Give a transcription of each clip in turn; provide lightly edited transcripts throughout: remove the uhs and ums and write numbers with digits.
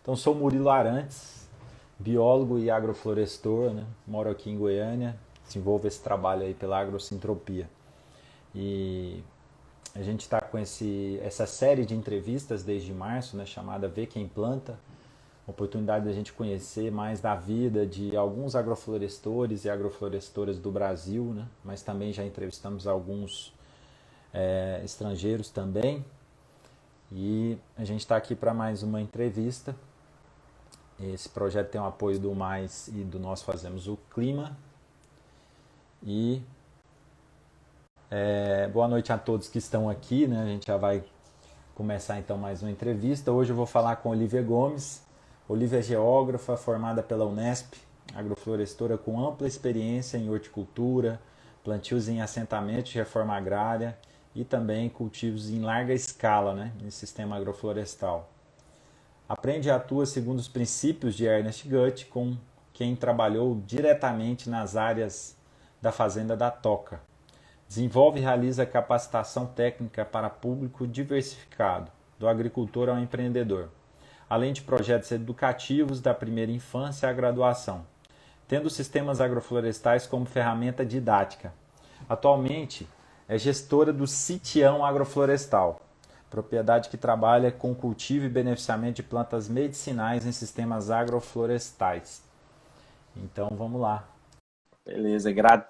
Então, sou Murilo Arantes, biólogo e agroflorestor, né? Moro aqui em Goiânia, desenvolvo esse trabalho aí pela agrocentropia. E a gente está com essa série de entrevistas desde março, né, chamada Vê Quem Planta, oportunidade da gente conhecer mais da vida de alguns agroflorestores e agroflorestoras do Brasil, né, mas também já entrevistamos alguns estrangeiros também. E a gente está aqui para mais uma entrevista. Esse projeto tem o apoio do Mais e do Nós Fazemos o Clima. E boa noite a todos que estão aqui, né? A gente já vai começar então mais uma entrevista. Hoje eu vou falar com Olívia Gomes. Olívia é geógrafa, formada pela Unesp, agroflorestora com ampla experiência em horticultura, plantios em assentamentos de reforma agrária e também cultivos em larga escala, né, em sistema agroflorestal. Aprende e atua segundo os princípios de Ernest Gutt, com quem trabalhou diretamente nas áreas da Fazenda da Toca. Desenvolve e realiza capacitação técnica para público diversificado, do agricultor ao empreendedor, além de projetos educativos da primeira infância à graduação, tendo sistemas agroflorestais como ferramenta didática. Atualmente, é gestora do Sitião Agroflorestal, propriedade que trabalha com cultivo e beneficiamento de plantas medicinais em sistemas agroflorestais. Então, vamos lá. Beleza, grato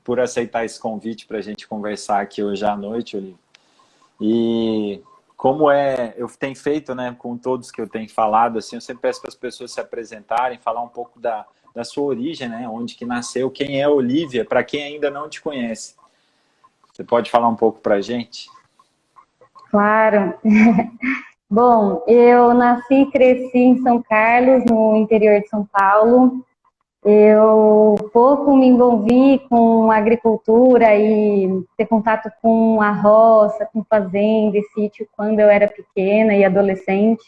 por aceitar esse convite para a gente conversar aqui hoje à noite, Olívia. E como eu tenho feito, né, com todos que eu tenho falado, assim, eu sempre peço para as pessoas se apresentarem, falar um pouco da sua origem, né, onde que nasceu, quem é Olívia, para quem ainda não te conhece. Você pode falar um pouco para a gente? Claro. Bom, eu nasci e cresci em São Carlos, no interior de São Paulo. Eu pouco me envolvi com agricultura e ter contato com a roça, com fazenda e sítio quando eu era pequena e adolescente.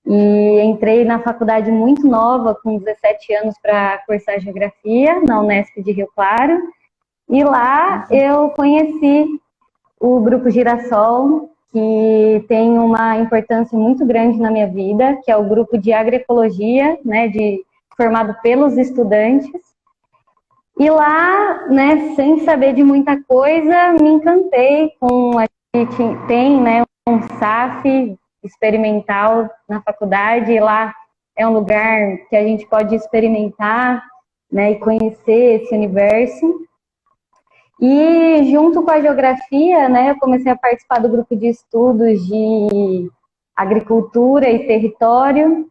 E entrei na faculdade muito nova, com 17 anos, para cursar geografia na Unesp de Rio Claro. E lá eu conheci o Grupo Girassol, que tem uma importância muito grande na minha vida, que é o grupo de agroecologia, né, formado pelos estudantes. E lá, né, sem saber de muita coisa, me encantei com a gente tem, né, um SAF experimental na faculdade, e lá é um lugar que a gente pode experimentar, né, e conhecer esse universo. E junto com a geografia, né, eu comecei a participar do grupo de estudos de agricultura e território,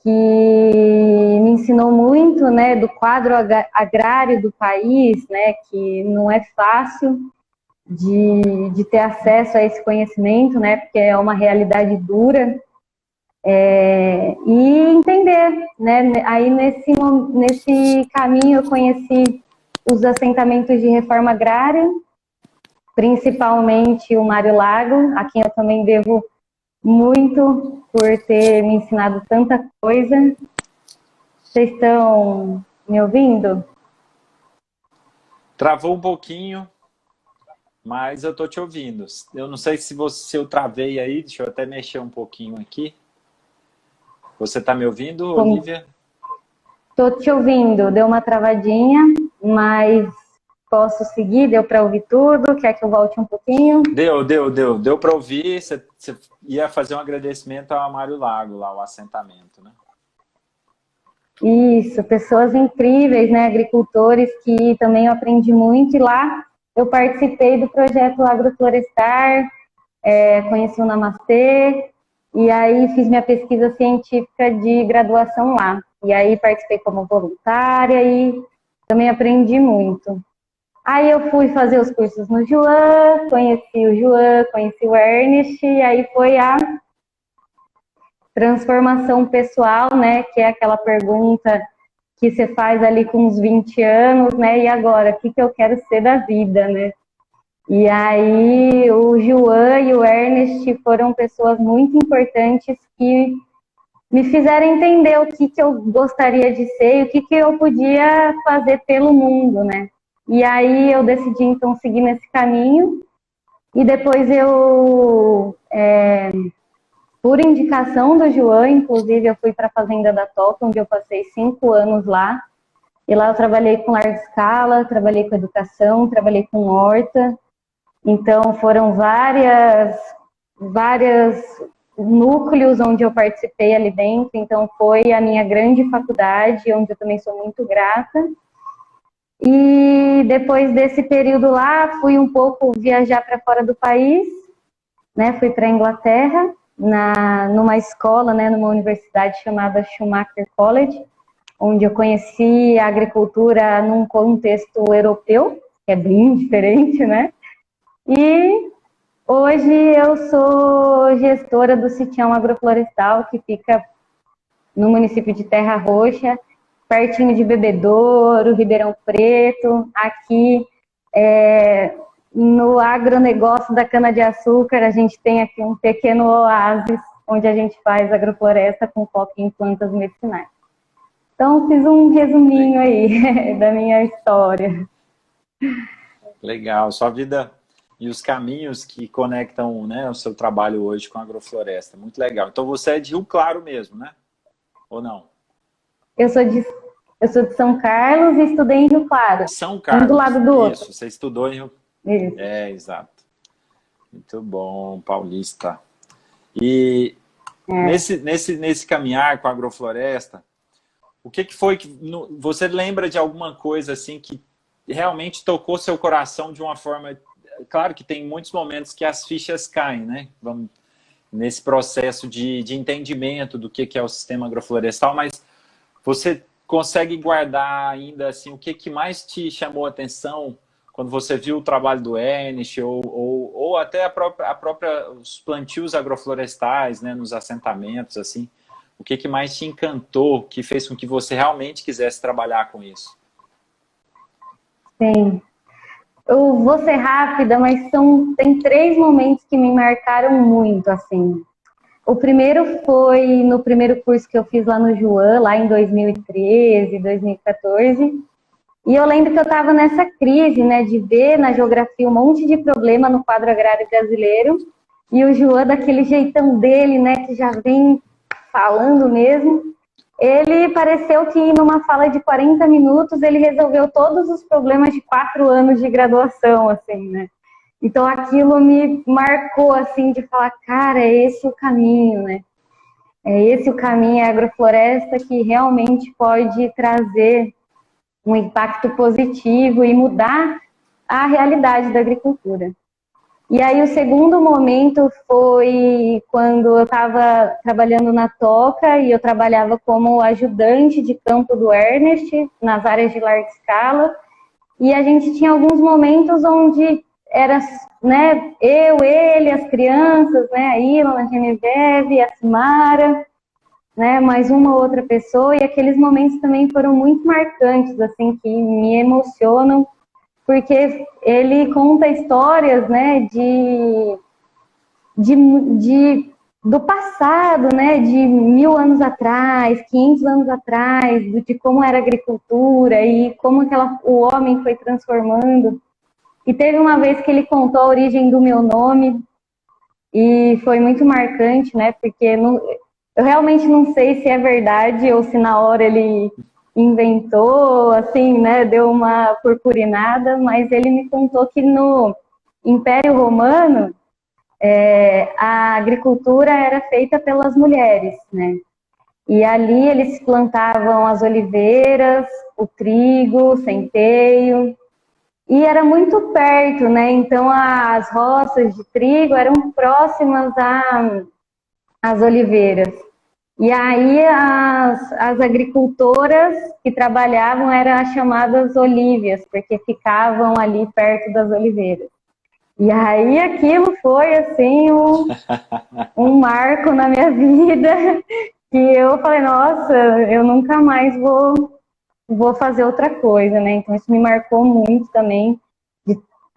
que me ensinou muito, né, do quadro agrário do país, né, que não é fácil de ter acesso a esse conhecimento, né, porque é uma realidade dura, e entender, né, aí nesse caminho eu conheci os assentamentos de reforma agrária, principalmente o Mário Lago, a quem eu também devo muito por ter me ensinado tanta coisa. Vocês estão me ouvindo? Travou um pouquinho, mas eu estou te ouvindo. Eu não sei se eu travei aí, deixa eu até mexer um pouquinho aqui. Você está me ouvindo, Olívia? Estou te ouvindo, deu uma travadinha, mas posso seguir? Deu para ouvir tudo? Quer que eu volte um pouquinho? Deu para ouvir. Você ia fazer um agradecimento ao Mário Lago, lá, o assentamento, né? Isso, pessoas incríveis, né? Agricultores que também eu aprendi muito. E lá eu participei do projeto Agroflorestar, conheci o Namastê, e aí fiz minha pesquisa científica de graduação lá. E aí participei como voluntária e também aprendi muito. Aí eu fui fazer os cursos no Joan, conheci o Joan, conheci o Ernest, e aí foi a transformação pessoal, né, que é aquela pergunta que você faz ali com uns 20 anos, né, e agora, o que eu quero ser da vida, né? E aí o Joan e o Ernest foram pessoas muito importantes que me fizeram entender o que eu gostaria de ser e o que eu podia fazer pelo mundo, né? E aí eu decidi, então, seguir nesse caminho. E depois eu por indicação do João, inclusive eu fui para a Fazenda da Toca, onde eu passei 5 anos lá. E lá eu trabalhei com larga escala, trabalhei com educação, trabalhei com horta. Então foram vários núcleos onde eu participei ali dentro. Então foi a minha grande faculdade, onde eu também sou muito grata. E depois desse período lá, fui um pouco viajar para fora do país, né? Fui para a Inglaterra, numa escola, né? Numa universidade chamada Schumacher College, onde eu conheci a agricultura num contexto europeu, que é bem diferente, né? E hoje eu sou gestora do Sitião Agroflorestal, que fica no município de Terra Roxa, pertinho de Bebedouro, Ribeirão Preto, aqui no agronegócio da cana-de-açúcar, a gente tem aqui um pequeno oásis, onde a gente faz agrofloresta com foco em plantas medicinais. Então, fiz um resuminho aí da minha história. Legal, sua vida e os caminhos que conectam, né, o seu trabalho hoje com a agrofloresta. Muito legal. Então, você é de Rio Claro mesmo, né? Ou não? Eu sou de São Carlos e estudei em Rio Claro. São Carlos. Um do lado do outro. Isso, você estudou em Rio... Isso. Exato. Muito bom, paulista. E nesse caminhar com a agrofloresta, o que foi que... Você lembra de alguma coisa assim que realmente tocou seu coração de uma forma... Claro que tem muitos momentos que as fichas caem, né? Nesse processo de entendimento do que é o sistema agroflorestal, mas você consegue guardar ainda assim, o que mais te chamou a atenção quando você viu o trabalho do Ernest ou até os plantios agroflorestais, né, nos assentamentos, assim, o que mais te encantou, que fez com que você realmente quisesse trabalhar com isso? Sim. Eu vou ser rápida, mas tem 3 momentos que me marcaram muito, assim. O primeiro foi no primeiro curso que eu fiz lá no João, lá em 2013, 2014. E eu lembro que eu estava nessa crise, né, de ver na geografia um monte de problema no quadro agrário brasileiro. E o João, daquele jeitão dele, né, que já vem falando mesmo, ele pareceu que numa fala de 40 minutos ele resolveu todos os problemas de 4 anos de graduação, assim, né? Então aquilo me marcou, assim, de falar, cara, é esse o caminho, né? É esse o caminho, a agrofloresta que realmente pode trazer um impacto positivo e mudar a realidade da agricultura. E aí o segundo momento foi quando eu estava trabalhando na Toca e eu trabalhava como ajudante de campo do Ernest, nas áreas de larga escala, e a gente tinha alguns momentos onde era, né, ele, as crianças, né, a Ilona, a Genevieve, a Simara, né, mais uma outra pessoa, e aqueles momentos também foram muito marcantes, assim, que me emocionam, porque ele conta histórias, né, do passado, né, de 1000 anos atrás, 500 anos atrás, de como era a agricultura e como o homem foi transformando. E teve uma vez que ele contou a origem do meu nome e foi muito marcante, né, porque eu realmente não sei se é verdade ou se na hora ele inventou, assim, né, deu uma purpurinada, mas ele me contou que no Império Romano a agricultura era feita pelas mulheres, né, e ali eles plantavam as oliveiras, o trigo, o centeio, e era muito perto, né, então as roças de trigo eram próximas às oliveiras. E aí as agricultoras que trabalhavam eram as chamadas olívias, porque ficavam ali perto das oliveiras. E aí aquilo foi assim um marco na minha vida, que eu falei, nossa, eu nunca mais vou fazer outra coisa, né? Então isso me marcou muito também,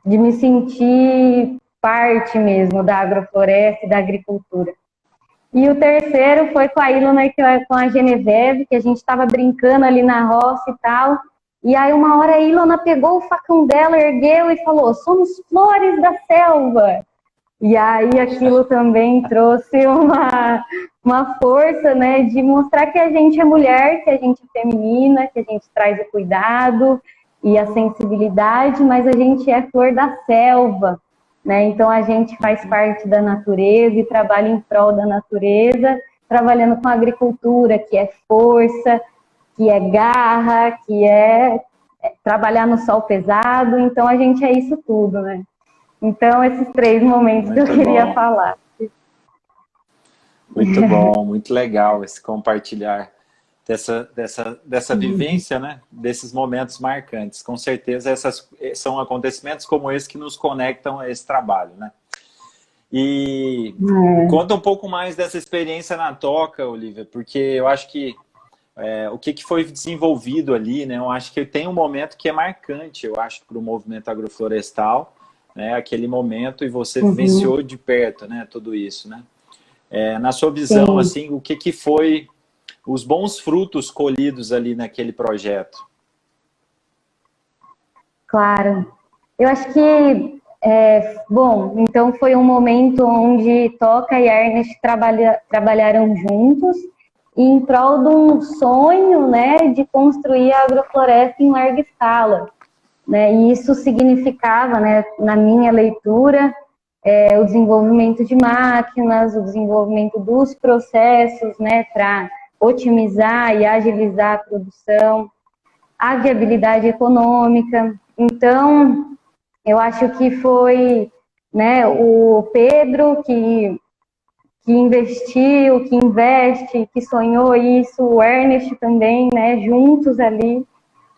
de me sentir parte mesmo da agrofloresta e da agricultura. E o terceiro foi com a Ilona e com a Genevieve, que a gente estava brincando ali na roça e tal. E aí uma hora a Ilona pegou o facão dela, ergueu e falou, somos flores da selva. E aí aquilo também trouxe uma força, né, de mostrar que a gente é mulher, que a gente é feminina, que a gente traz o cuidado e a sensibilidade, mas a gente é flor da selva, né? Então a gente faz parte da natureza e trabalha em prol da natureza, trabalhando com a agricultura, que é força, que é garra, que é trabalhar no sol pesado. Então a gente é isso tudo, né? Então esses 3 momentos que eu queria falar. Muito bom, muito legal esse compartilhar dessa vivência, né? Desses momentos marcantes. Com certeza são acontecimentos como esse que nos conectam a esse trabalho, né? E conta um pouco mais dessa experiência na Toca, Olivia, porque eu acho que o que foi desenvolvido ali, né? Eu acho que tem um momento que é marcante, eu acho, para o movimento agroflorestal, né? Aquele momento, e você vivenciou de perto, né? Tudo isso, né? Na sua visão, assim, o que foi os bons frutos colhidos ali naquele projeto? Claro. Eu acho que, bom, então foi um momento onde Toca e Ernest trabalharam juntos em prol de um sonho, né, de construir a agrofloresta em larga escala, né? E isso significava, né, na minha leitura, o desenvolvimento de máquinas, o desenvolvimento dos processos, né, para otimizar e agilizar a produção, a viabilidade econômica. Então, eu acho que foi, né, o Pedro que investiu, que investe, que sonhou isso, o Ernest também, né, juntos ali.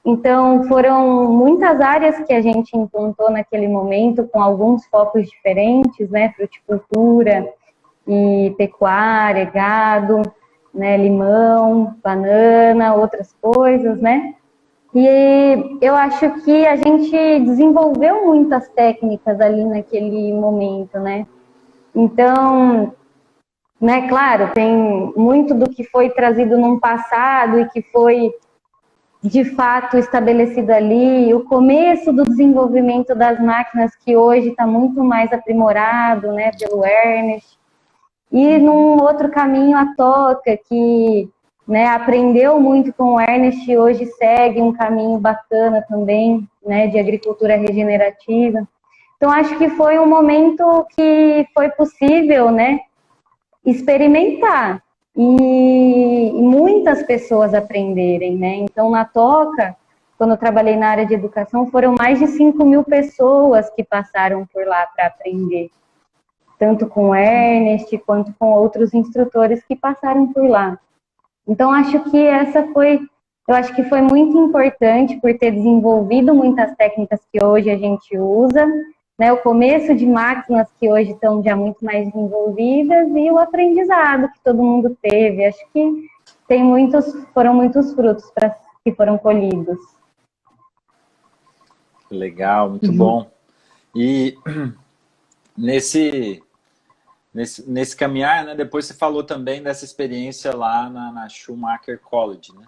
Então, foram muitas áreas que a gente implantou naquele momento, com alguns focos diferentes, né, fruticultura e pecuária, gado, né, limão, banana, outras coisas, né. E eu acho que a gente desenvolveu muitas técnicas ali naquele momento, né. Então, né, claro, tem muito do que foi trazido num passado e que foi de fato estabelecido ali, o começo do desenvolvimento das máquinas que hoje está muito mais aprimorado, né, pelo Ernest, e num outro caminho a Toca, que, né, aprendeu muito com o Ernest e hoje segue um caminho bacana também, né, de agricultura regenerativa. Então acho que foi um momento que foi possível, né, experimentar e muitas pessoas aprenderem, né? Então, na Toca, quando eu trabalhei na área de educação, foram mais de 5.000 pessoas que passaram por lá para aprender, tanto com o Ernest quanto com outros instrutores que passaram por lá. Então, acho que eu acho que foi muito importante por ter desenvolvido muitas técnicas que hoje a gente usa, né, o começo de máquinas que hoje estão já muito mais desenvolvidas e o aprendizado que todo mundo teve. Acho que foram muitos frutos que foram colhidos. Legal, muito bom. E nesse caminhar, né, depois você falou também dessa experiência lá na Schumacher College, né?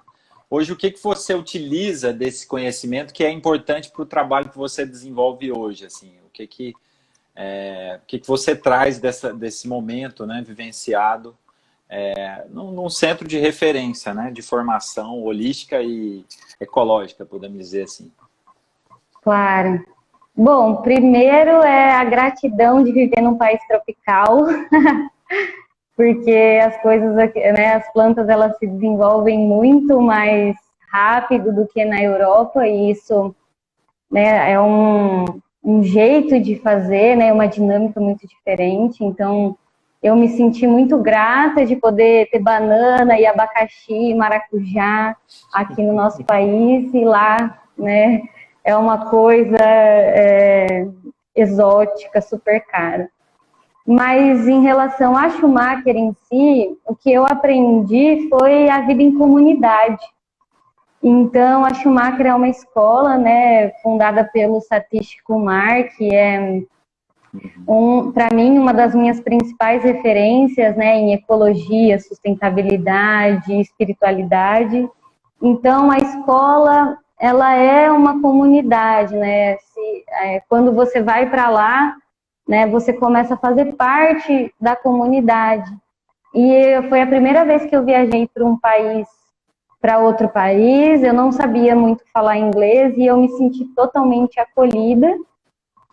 Hoje, o que você utiliza desse conhecimento que é importante para o trabalho que você desenvolve hoje? Assim, o que você traz desse momento, né, vivenciado num centro de referência, né, de formação holística e ecológica, podemos dizer assim? Claro. Bom, primeiro é a gratidão de viver num país tropical, porque as coisas aqui, né, as plantas elas se desenvolvem muito mais rápido do que na Europa, e isso, né, é um jeito de fazer, né, uma dinâmica muito diferente. Então, eu me senti muito grata de poder ter banana e abacaxi, maracujá aqui no nosso país, e lá, né, é uma coisa exótica, super cara. Mas em relação a Schumacher em si, o que eu aprendi foi a vida em comunidade. Então, a Schumacher é uma escola, né, fundada pelo Satish Kumar, que é, para mim, uma das minhas principais referências, né, em ecologia, sustentabilidade, espiritualidade. Então, a escola, ela é uma comunidade, né? Quando você vai para lá, né, você começa a fazer parte da comunidade. E foi a primeira vez que eu viajei para outro país, eu não sabia muito falar inglês e eu me senti totalmente acolhida.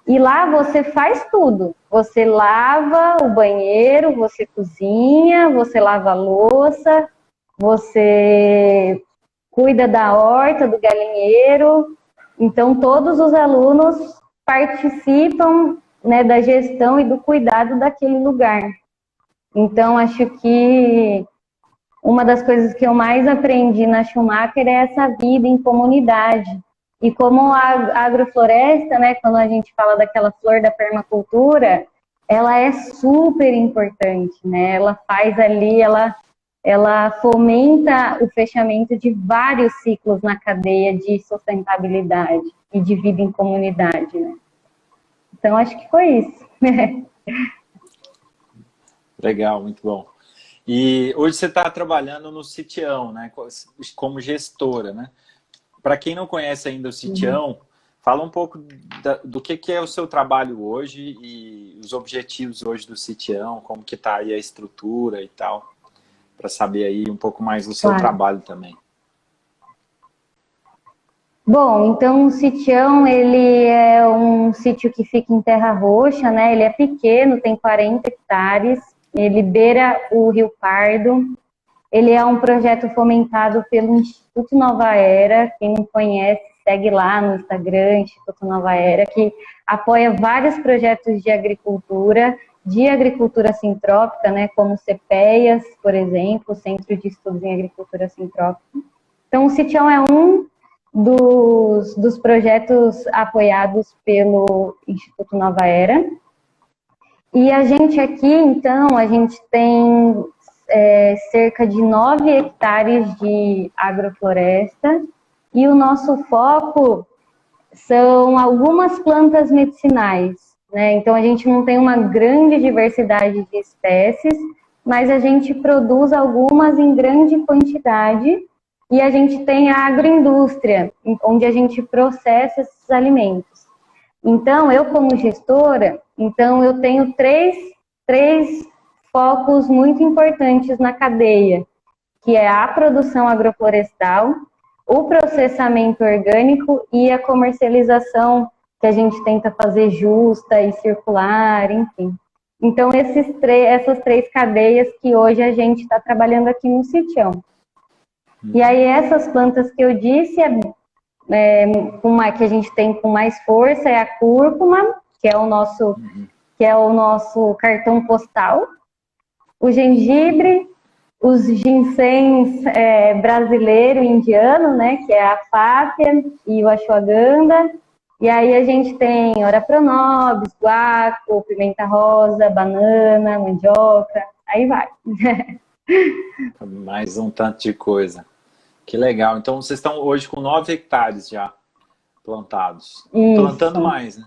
E lá você faz tudo. Você lava o banheiro, você cozinha, você lava a louça, você cuida da horta, do galinheiro. Então, todos os alunos participam, né, da gestão e do cuidado daquele lugar. Então, acho que uma das coisas que eu mais aprendi na Schumacher é essa vida em comunidade. E como a agrofloresta, né, quando a gente fala daquela flor da permacultura, ela é super importante, né? Ela faz ali, ela fomenta o fechamento de vários ciclos na cadeia de sustentabilidade e de vida em comunidade, né? Então, acho que foi isso. Legal, muito bom. E hoje você está trabalhando no Sitião, né, como gestora, né? Para quem não conhece ainda o Sitião, fala um pouco do que é o seu trabalho hoje e os objetivos hoje do Sitião, como que está aí a estrutura e tal, para saber aí um pouco mais do seu trabalho também. Bom, então o Sitião, ele é um sítio que fica em Terra Roxa, né? Ele é pequeno, tem 40 hectares, ele beira o Rio Pardo. Ele é um projeto fomentado pelo Instituto Nova Era. Quem não conhece, segue lá no Instagram, Instituto Nova Era, que apoia vários projetos de agricultura sintrópica, né, como o CEPEAS, por exemplo, Centro de Estudos em Agricultura Sintrópica. Então, o Sitião é um dos projetos apoiados pelo Instituto Nova Era. E a gente aqui, então, a gente tem cerca de 9 hectares de agrofloresta e o nosso foco são algumas plantas medicinais, né? Então a gente não tem uma grande diversidade de espécies, mas a gente produz algumas em grande quantidade e a gente tem a agroindústria, onde a gente processa esses alimentos. Então, eu como gestora, então eu tenho três focos muito importantes na cadeia, que é a produção agroflorestal, o processamento orgânico e a comercialização, que a gente tenta fazer justa e circular, enfim. Então, essas três cadeias que hoje a gente está trabalhando aqui no Sitião. E aí, essas plantas que eu disse, que a gente tem com mais força é a cúrcuma, que é o nosso cartão postal, o gengibre, os ginsems brasileiro e indiano, né, que é a fáfia e o ashwagandha. E aí a gente tem ora pronobis, guaco, pimenta rosa, banana, mandioca, aí vai. Mais um tanto de coisa. Que legal. Então, vocês estão hoje com 9 hectares já plantados. Isso. Plantando mais, né?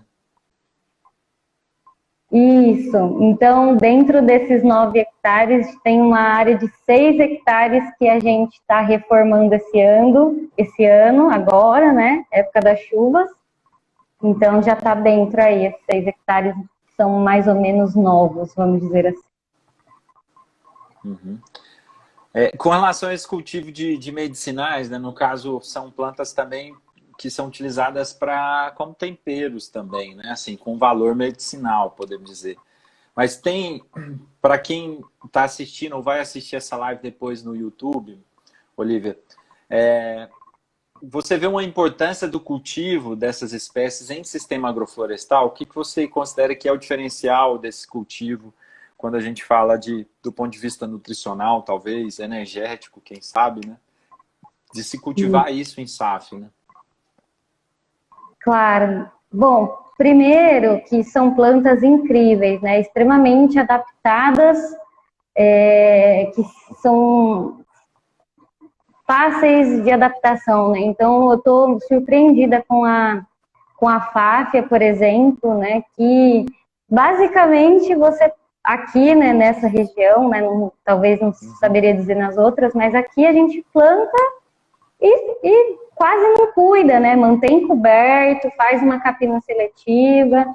Isso. Então, dentro desses 9 hectares, tem uma área de 6 hectares que a gente está reformando esse ano, agora, né? Época das chuvas. Então, já está dentro aí, esses 6 hectares são mais ou menos novos, vamos dizer assim. Uhum. Com relação a esse cultivo de medicinais, né, no caso, são plantas também que são utilizadas como temperos também, né, assim, com valor medicinal, podemos dizer. Mas tem, para quem está assistindo ou vai assistir essa live depois no YouTube, Olivia, você vê uma importância do cultivo dessas espécies em sistema agroflorestal? O que você considera que é o diferencial desse cultivo quando a gente fala do ponto de vista nutricional, talvez, energético, quem sabe, né? De se cultivar isso em SAF, né? Claro. Bom, primeiro que são plantas incríveis, né? Extremamente adaptadas, que são fáceis de adaptação, né? Então, eu estou surpreendida com a fáfia, por exemplo, né? Que basicamente você aqui, né, nessa região, né, talvez não saberia dizer nas outras, mas aqui a gente planta e quase não cuida, né, mantém coberto, faz uma capina seletiva,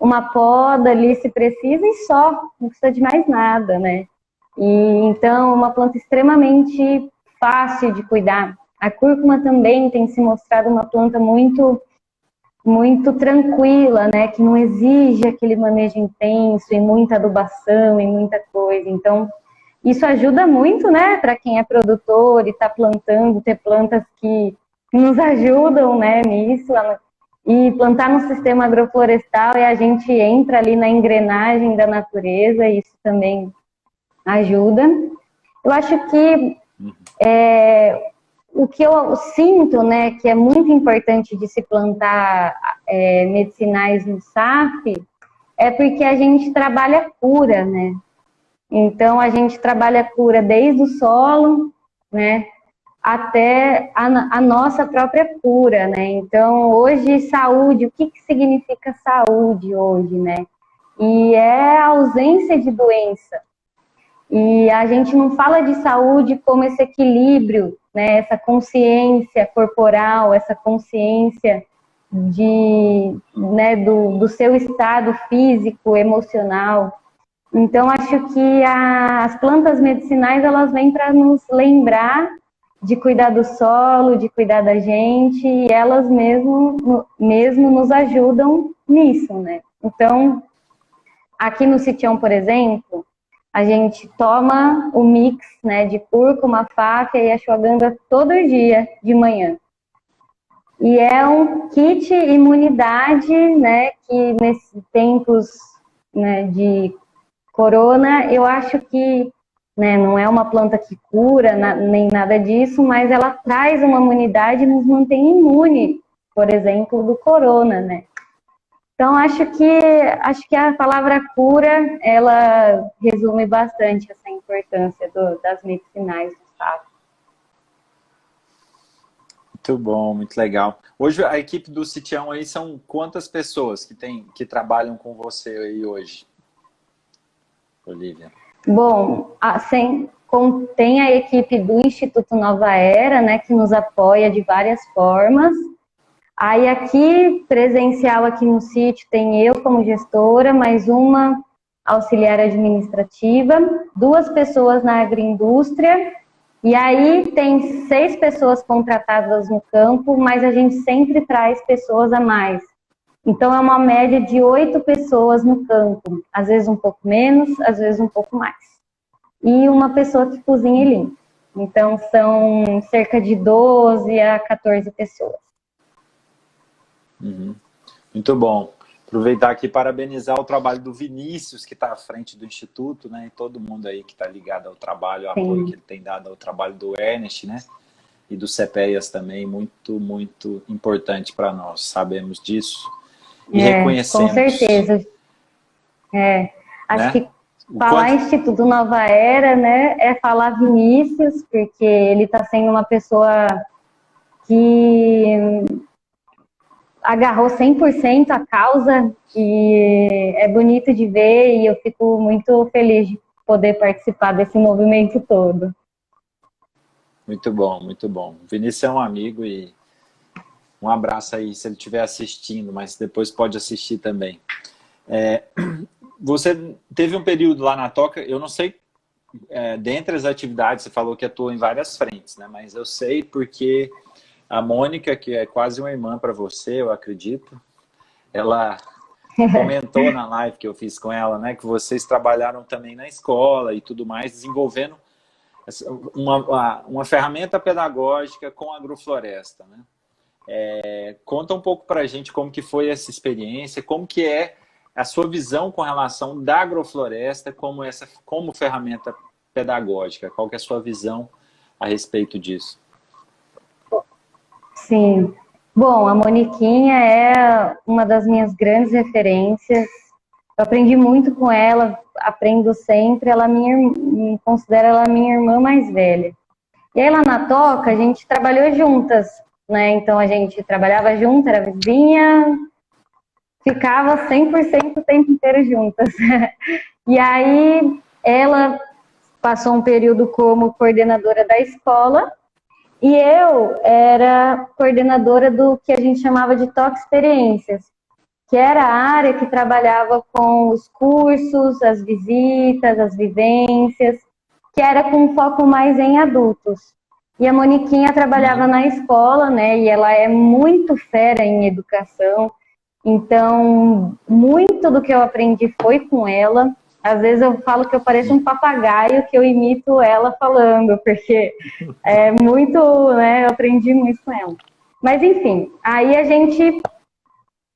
uma poda ali se precisa e só, não precisa de mais nada, né? E então, uma planta extremamente fácil de cuidar. A cúrcuma também tem se mostrado uma planta muito tranquila, né? Que não exige aquele manejo intenso e muita adubação e muita coisa. Então, isso ajuda muito, né? Para quem é produtor e está plantando, ter plantas que nos ajudam, né? Nisso. E plantar no sistema agroflorestal e a gente entra ali na engrenagem da natureza, e isso também ajuda. Eu acho que o que eu sinto, né, que é muito importante de se plantar medicinais no SAF, é porque a gente trabalha cura, né? Então, a gente trabalha cura desde o solo, né, até a nossa própria cura, né? Então, hoje, saúde, o que significa saúde hoje, né? E é a ausência de doença. E a gente não fala de saúde como esse equilíbrio, né? Essa consciência corporal, essa consciência né, do seu estado físico, emocional. Então, acho que as plantas medicinais, elas vêm para nos lembrar de cuidar do solo, de cuidar da gente, e elas mesmo nos ajudam nisso, né? Então, aqui no Sitião, por exemplo, a gente toma o mix, né, de cúrcuma, fáfia e ashwagandha todo dia de manhã. E é um kit imunidade, né, que nesses tempos, né, de corona, eu acho que, né, não é uma planta que cura, nem nada disso, mas ela traz uma imunidade e nos mantém imune, por exemplo, do corona, né? Então, acho que a palavra cura, ela resume bastante essa importância das medicinais do SAF. Muito bom, muito legal. Hoje a equipe do Sitião aí são quantas pessoas que trabalham com você aí hoje, Olívia? Bom, tem a equipe do Instituto Nova Era, né, que nos apoia de várias formas. Aí aqui, presencial aqui no sítio, tem eu como gestora, mais uma auxiliar administrativa, 2 pessoas na agroindústria, e aí tem 6 pessoas contratadas no campo, mas a gente sempre traz pessoas a mais. Então é uma média de 8 pessoas no campo, às vezes um pouco menos, às vezes um pouco mais. E uma pessoa que cozinha e limpa. Então são cerca de 12 a 14 pessoas. Uhum. Muito bom. Aproveitar aqui e parabenizar o trabalho do Vinícius, que está à frente do Instituto, né? E todo mundo aí que está ligado ao trabalho, ao apoio que ele tem dado ao trabalho do Ernest, né? E do CPEAS também, muito, muito importante para nós. Sabemos disso e reconhecemos. Com certeza. Acho que falar Instituto Nova Era, né? É falar Vinícius, porque ele está sendo uma pessoa que agarrou 100% a causa, e é bonito de ver, e eu fico muito feliz de poder participar desse movimento todo. Muito bom, muito bom. O Vinícius é um amigo e um abraço aí se ele estiver assistindo, mas depois pode assistir também. Você teve um período lá na Toca, eu não sei, dentre as atividades, você falou que atuou em várias frentes, né? Mas eu sei porque a Mônica, que é quase uma irmã para você, eu acredito, ela comentou na live que eu fiz com ela, né, que vocês trabalharam também na escola e tudo mais, desenvolvendo uma ferramenta pedagógica com agrofloresta, né? Conta um pouco para a gente como que foi essa experiência, como que é a sua visão com relação da agrofloresta como ferramenta pedagógica, qual que é a sua visão a respeito disso? Sim. Bom, a Moniquinha é uma das minhas grandes referências. Eu aprendi muito com ela, aprendo sempre. Ela me considera ela minha irmã mais velha. E aí lá na Toca, a gente trabalhou juntas, né? Então a gente trabalhava junto, era vizinha, ficava 100% o tempo inteiro juntas. E aí ela passou um período como coordenadora da escola, e eu era coordenadora do que a gente chamava de Toca Experiências, que era a área que trabalhava com os cursos, as visitas, as vivências, que era com um foco mais em adultos. E a Moniquinha trabalhava na escola, né? E ela é muito fera em educação. Então, muito do que eu aprendi foi com ela. Às vezes eu falo que eu pareço um papagaio, que eu imito ela falando, porque é muito, né? Eu aprendi muito com ela. Mas, enfim, aí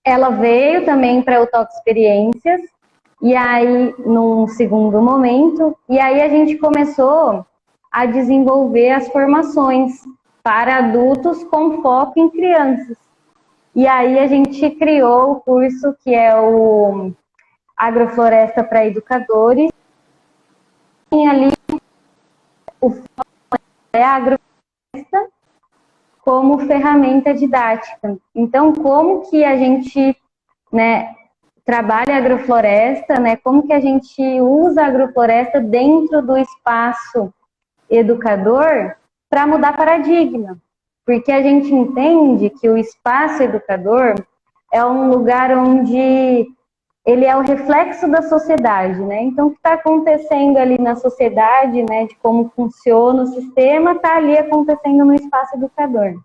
ela veio também para o Toque Experiências, e aí, num segundo momento, e aí a gente começou a desenvolver as formações para adultos com foco em crianças. E aí a gente criou o curso que é o Agrofloresta para Educadores. E ali o foco é a agrofloresta como ferramenta didática. Então, como que a gente, né, trabalha a agrofloresta, né, como que a gente usa a agrofloresta dentro do espaço educador para mudar paradigma. Porque a gente entende que o espaço educador é um lugar onde ele é o reflexo da sociedade, né? Então, o que está acontecendo ali na sociedade, né, de como funciona o sistema, está ali acontecendo no espaço educador.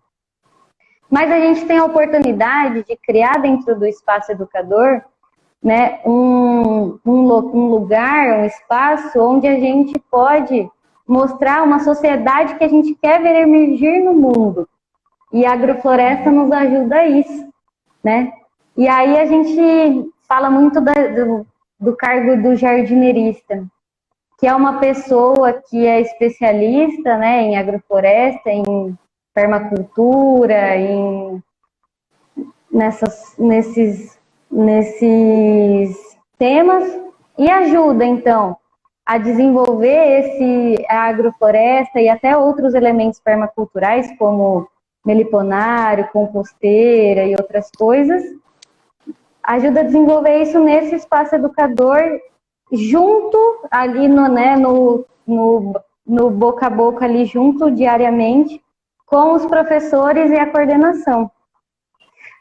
Mas a gente tem a oportunidade de criar dentro do espaço educador, né, um lugar, um espaço onde a gente pode mostrar uma sociedade que a gente quer ver emergir no mundo. E a agrofloresta nos ajuda a isso, né? E aí a gente fala muito do cargo do jardineirista, que é uma pessoa que é especialista, né, em agrofloresta, em permacultura, nesses temas, e ajuda, então, a desenvolver a agrofloresta e até outros elementos permaculturais, como meliponário, composteira e outras coisas, ajuda a desenvolver isso nesse espaço educador, junto ali no boca a boca, ali junto diariamente, com os professores e a coordenação.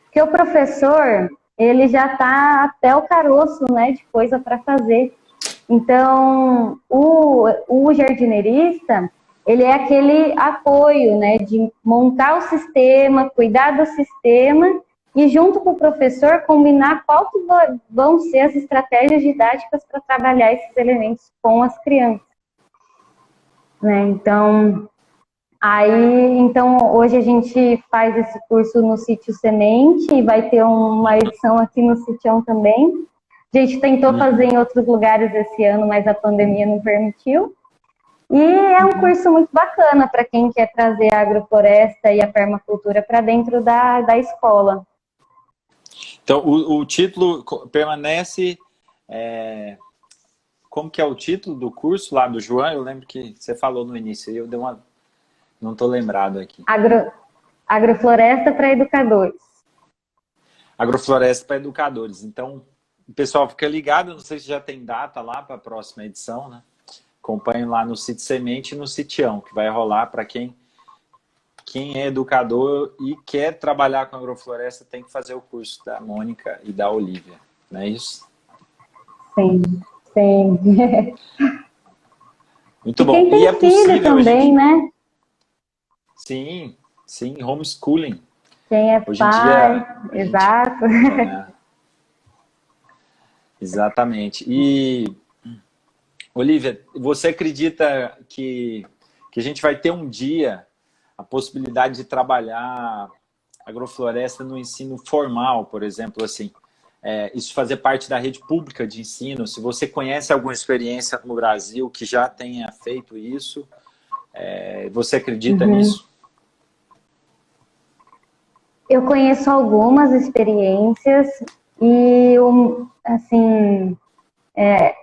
Porque o professor, ele já está até o caroço, né, de coisa para fazer. Então, o jardineirista, ele é aquele apoio, né, de montar o sistema, cuidar do sistema e, junto com o professor, combinar qual que vão ser as estratégias didáticas para trabalhar esses elementos com as crianças, né? Então, hoje a gente faz esse curso no Sítio Semente e vai ter uma edição aqui no Sitião também. A gente tentou fazer em outros lugares esse ano, mas a pandemia não permitiu. E é um curso muito bacana para quem quer trazer a agrofloresta e a permacultura para dentro da escola. Então, o título permanece... Como que é o título do curso lá do João? Eu lembro que você falou no início, eu dei uma... Não estou lembrado aqui. Agrofloresta para Educadores. Agrofloresta para Educadores. Então, o pessoal fica ligado, não sei se já tem data lá para a próxima edição, né? Acompanhe lá no Sítio Semente e no Sitião, que vai rolar para quem é educador e quer trabalhar com agrofloresta, tem que fazer o curso da Mônica e da Olivia, não é isso? Sim, sim. Muito bom. Quem tem é filho também, né? Sim, sim, homeschooling. Quem é Hoje pai, em dia, exato. Exatamente. E, Olivia, você acredita que a gente vai ter um dia a possibilidade de trabalhar agrofloresta no ensino formal, por exemplo, assim, isso fazer parte da rede pública de ensino? Se você conhece alguma experiência no Brasil que já tenha feito isso, você acredita nisso? Eu conheço algumas experiências e, assim,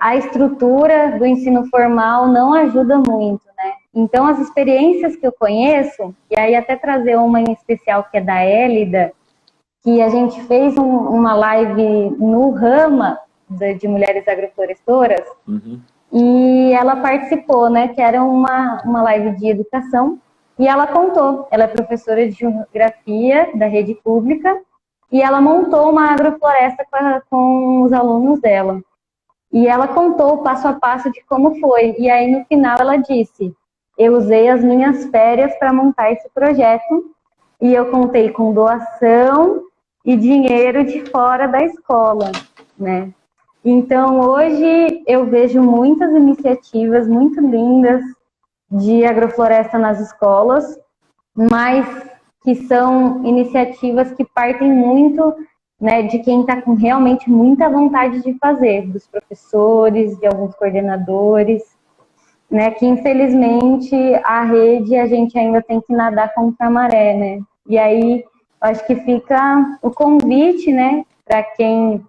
a estrutura do ensino formal não ajuda muito, né? Então, as experiências que eu conheço, e aí até trazer uma em especial que é da Élida, que a gente fez uma live no Rama de Mulheres Agroflorestoras, e ela participou, né? Que era uma live de educação. E ela contou, ela é professora de geografia da rede pública, e ela montou uma agrofloresta com os alunos dela. E ela contou o passo a passo de como foi. E aí, no final, ela disse: eu usei as minhas férias para montar esse projeto e eu contei com doação e dinheiro de fora da escola, né? Então, hoje, eu vejo muitas iniciativas muito lindas de agrofloresta nas escolas, mas que são iniciativas que partem muito, né, de quem está com realmente muita vontade de fazer, dos professores, de alguns coordenadores, né, que infelizmente a rede a gente ainda tem que nadar contra a maré, né? E aí acho que fica o convite, né, para quem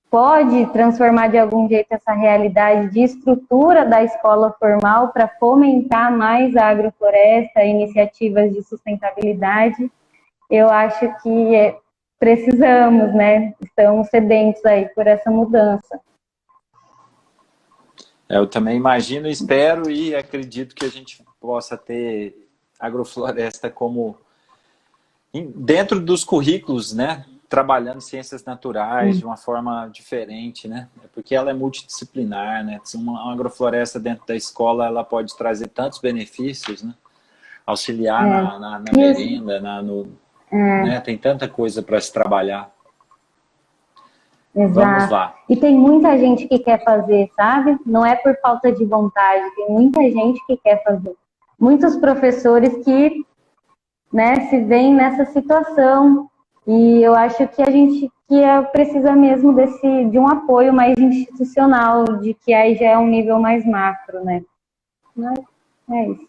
pode transformar de algum jeito essa realidade de estrutura da escola formal para fomentar mais a agrofloresta, iniciativas de sustentabilidade. Eu acho que precisamos, né? Estamos sedentos aí por essa mudança. Eu também imagino, espero e acredito que a gente possa ter agrofloresta como dentro dos currículos, né? Trabalhando ciências naturais de uma forma diferente, né? Porque ela é multidisciplinar, né? Uma agrofloresta dentro da escola, ela pode trazer tantos benefícios, né? Auxiliar na merenda, né? Tem tanta coisa para se trabalhar. Exato. Vamos lá. E tem muita gente que quer fazer, sabe? Não é por falta de vontade, tem muita gente que quer fazer. Muitos professores que, né, se veem nessa situação. E eu acho que a gente precisa mesmo de um apoio mais institucional, de que aí já é um nível mais macro, né? Mas é isso.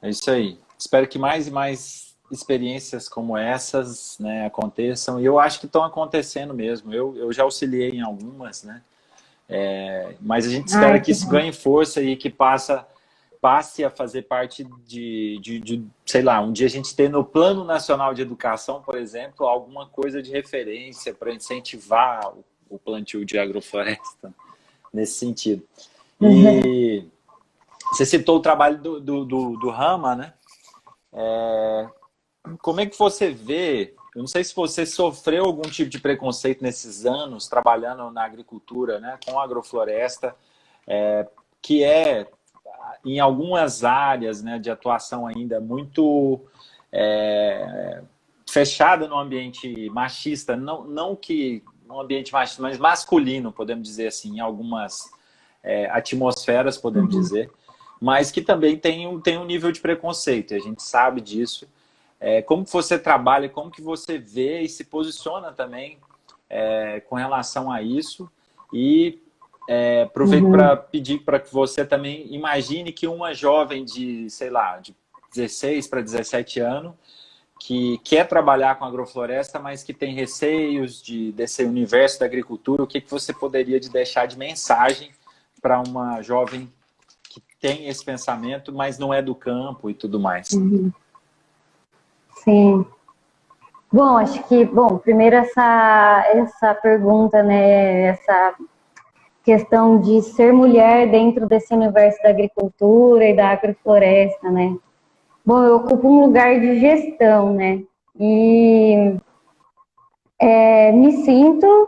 É isso aí. Espero que mais e mais experiências como essas, né, aconteçam. E eu acho que estão acontecendo mesmo. Eu já auxiliei em algumas, né? Mas a gente espera que isso ganhe força e que passe a fazer parte sei lá, um dia a gente ter no Plano Nacional de Educação, por exemplo, alguma coisa de referência para incentivar o plantio de agrofloresta nesse sentido. E você citou o trabalho do Rama, né? Como é que você vê, eu não sei se você sofreu algum tipo de preconceito nesses anos trabalhando na agricultura, né, com agrofloresta, que em algumas áreas, né, de atuação ainda muito fechada no ambiente machista, não que um ambiente machista, mas masculino, podemos dizer assim, em algumas atmosferas, podemos dizer, mas que também tem um nível de preconceito, e a gente sabe disso. Como que você trabalha, como que você vê e se posiciona também com relação a isso, e aproveito para pedir para que você também imagine que uma jovem de, sei lá, de 16 para 17 anos, que quer trabalhar com agrofloresta, mas que tem receios desse universo da agricultura, o que você poderia deixar de mensagem para uma jovem que tem esse pensamento, mas não é do campo e tudo mais? Sim. Bom, acho que, primeiro essa pergunta, né, essa questão de ser mulher dentro desse universo da agricultura e da agrofloresta, né? Bom, eu ocupo um lugar de gestão, né? E me sinto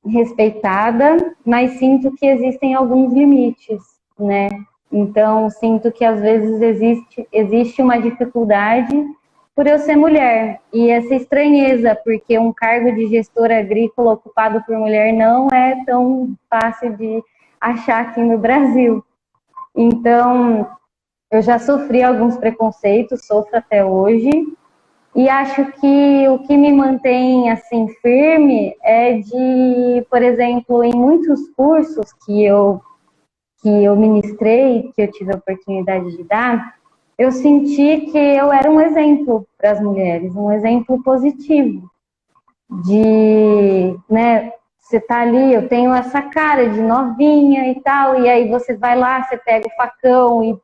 respeitada, mas sinto que existem alguns limites, né? Então, sinto que às vezes existe uma dificuldade por eu ser mulher, e essa estranheza, porque um cargo de gestora agrícola ocupado por mulher não é tão fácil de achar aqui no Brasil. Então, eu já sofri alguns preconceitos, sofro até hoje, e acho que o que me mantém assim firme é de, por exemplo, em muitos cursos que eu ministrei, que eu tive a oportunidade de dar, eu senti que eu era um exemplo para as mulheres, um exemplo positivo de, né, você tá ali, eu tenho essa cara de novinha e tal, e aí você vai lá, você pega o facão e,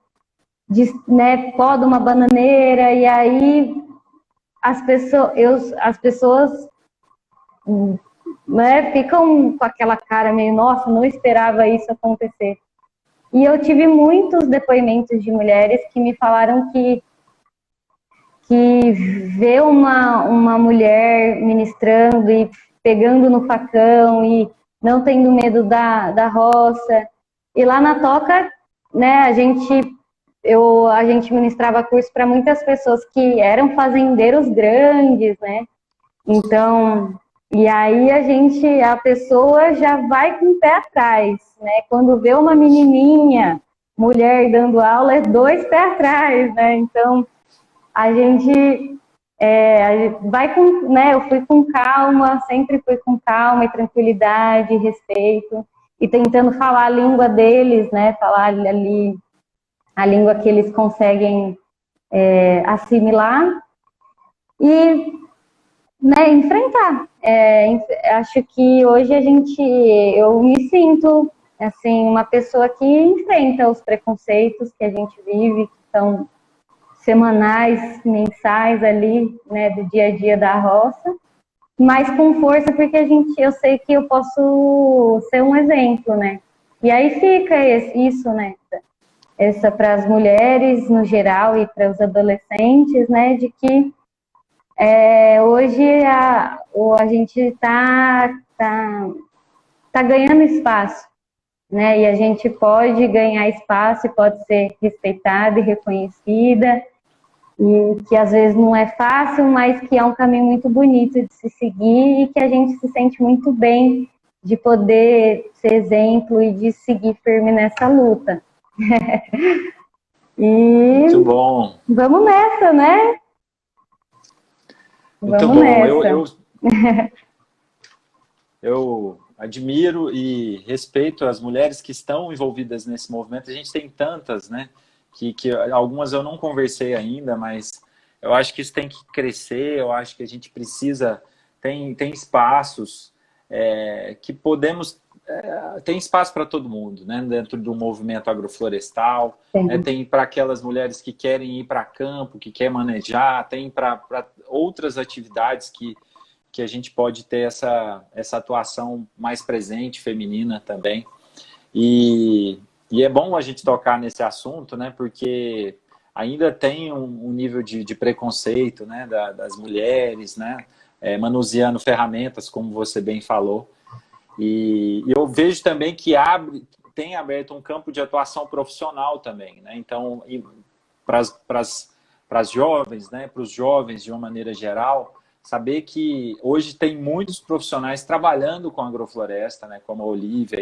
né, poda uma bananeira, e aí as pessoas né, ficam com aquela cara meio, nossa, não esperava isso acontecer. E eu tive muitos depoimentos de mulheres que me falaram que que vê uma mulher ministrando e pegando no facão e não tendo medo da roça. E lá na Toca, né, a gente ministrava curso para muitas pessoas que eram fazendeiros grandes, né? Então, e aí a pessoa já vai com o pé atrás, né? Quando vê uma menininha, mulher dando aula, é dois pés atrás, né? Então, a gente vai com, né? Eu fui com calma, sempre fui com calma e tranquilidade, respeito, e tentando falar a língua deles, né? Falar ali a língua que eles conseguem assimilar e, né, enfrentar. Acho que hoje eu me sinto assim uma pessoa que enfrenta os preconceitos que a gente vive, que são semanais, mensais ali, né, do dia a dia da roça, mas com força porque eu sei que eu posso ser um exemplo, né? E aí fica isso, né? Essa para as mulheres no geral e para os adolescentes, né, de que hoje a gente tá ganhando espaço, né, e a gente pode ganhar espaço e pode ser respeitada e reconhecida, e que às vezes não é fácil, mas que é um caminho muito bonito de se seguir e que a gente se sente muito bem de poder ser exemplo e de seguir firme nessa luta. E Muito bom. vamos nessa, né? Muito Vamos bom. nessa. Eu admiro e respeito as mulheres que estão envolvidas nesse movimento. A gente tem tantas, né? Que algumas eu não conversei ainda, mas eu acho que isso tem que crescer. Eu acho que a gente precisa... Tem espaços que podemos... tem espaço para todo mundo, né? Dentro do movimento agroflorestal, né? Tem para aquelas mulheres que querem ir para campo, que querem manejar, tem para outras atividades que a gente pode ter essa atuação mais presente, feminina também. E é bom a gente tocar nesse assunto, né? Porque ainda tem um nível de preconceito, né? Das mulheres, né? Manuseando ferramentas, como você bem falou. E eu vejo também que tem aberto um campo de atuação profissional também, né? Então, para as jovens, né? Para os jovens de uma maneira geral, saber que hoje tem muitos profissionais trabalhando com agrofloresta, né? Como a Olívia,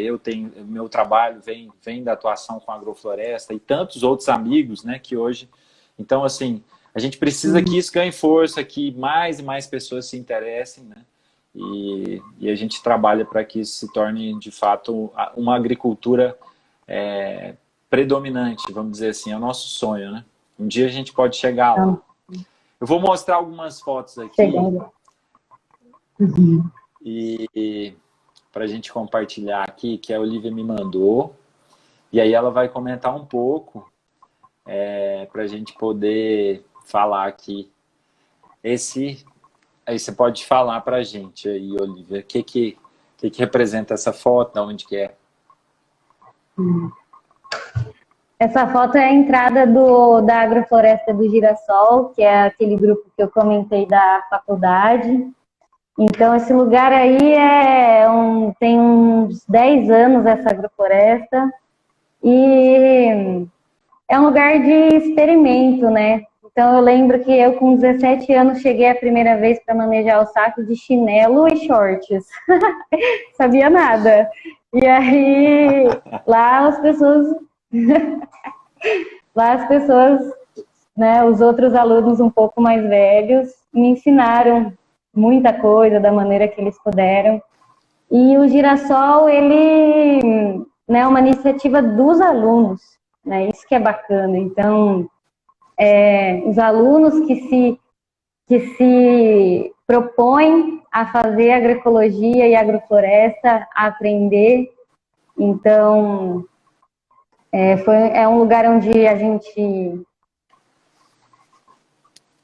meu trabalho vem da atuação com agrofloresta e tantos outros amigos, né? Que hoje, então assim, a gente precisa que isso ganhe força, que mais e mais pessoas se interessem, né? E a gente trabalha para que isso se torne, de fato, uma agricultura predominante, vamos dizer assim, é o nosso sonho, né? Um dia a gente pode chegar lá. Eu vou mostrar algumas fotos aqui e para a gente compartilhar aqui, que a Olívia me mandou, e aí ela vai comentar um pouco para a gente poder falar aqui. Aí você pode falar para a gente aí, Olívia, o que representa essa foto, de onde que é? Essa foto é a entrada da Agrofloresta do Girassol, que é aquele grupo que eu comentei da faculdade. Então, esse lugar aí tem uns 10 anos, essa agrofloresta, e é um lugar de experimento, né? Então, eu lembro que eu, com 17 anos, cheguei a primeira vez para manejar o saco de chinelo e shorts. Sabia nada. E aí, lá as pessoas... né, os outros alunos um pouco mais velhos, me ensinaram muita coisa da maneira que eles puderam. E o Girassol, ele é uma iniciativa dos alunos, né? Isso que é bacana. Então, os alunos que se propõem a fazer agroecologia e agrofloresta, a aprender. Então, é um lugar onde a gente...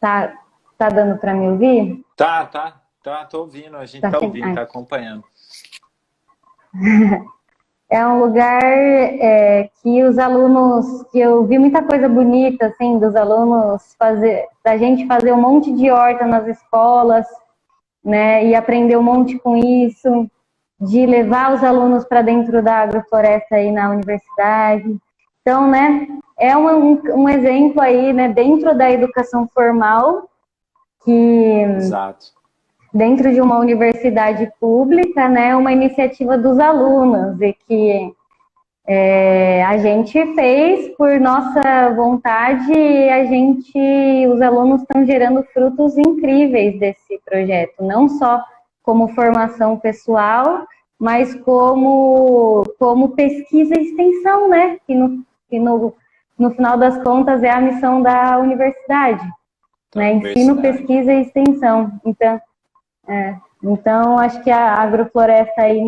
Tá dando para me ouvir? Tá, tô ouvindo, a gente tá ouvindo, tá acompanhando. É um lugar que os alunos, que eu vi muita coisa bonita, assim, dos alunos da gente fazer um monte de horta nas escolas, né, e aprender um monte com isso, de levar os alunos para dentro da agrofloresta aí na universidade. Então, né, é um exemplo aí, né, dentro da educação formal, que Exato. dentro de uma universidade pública, né, uma iniciativa dos alunos e que a gente fez por nossa vontade e os alunos estão gerando frutos incríveis desse projeto, não só como formação pessoal, mas como pesquisa e extensão, né? No final das contas é a missão da universidade, né? Ensino, pesquisa e extensão. Então acho que a agrofloresta aí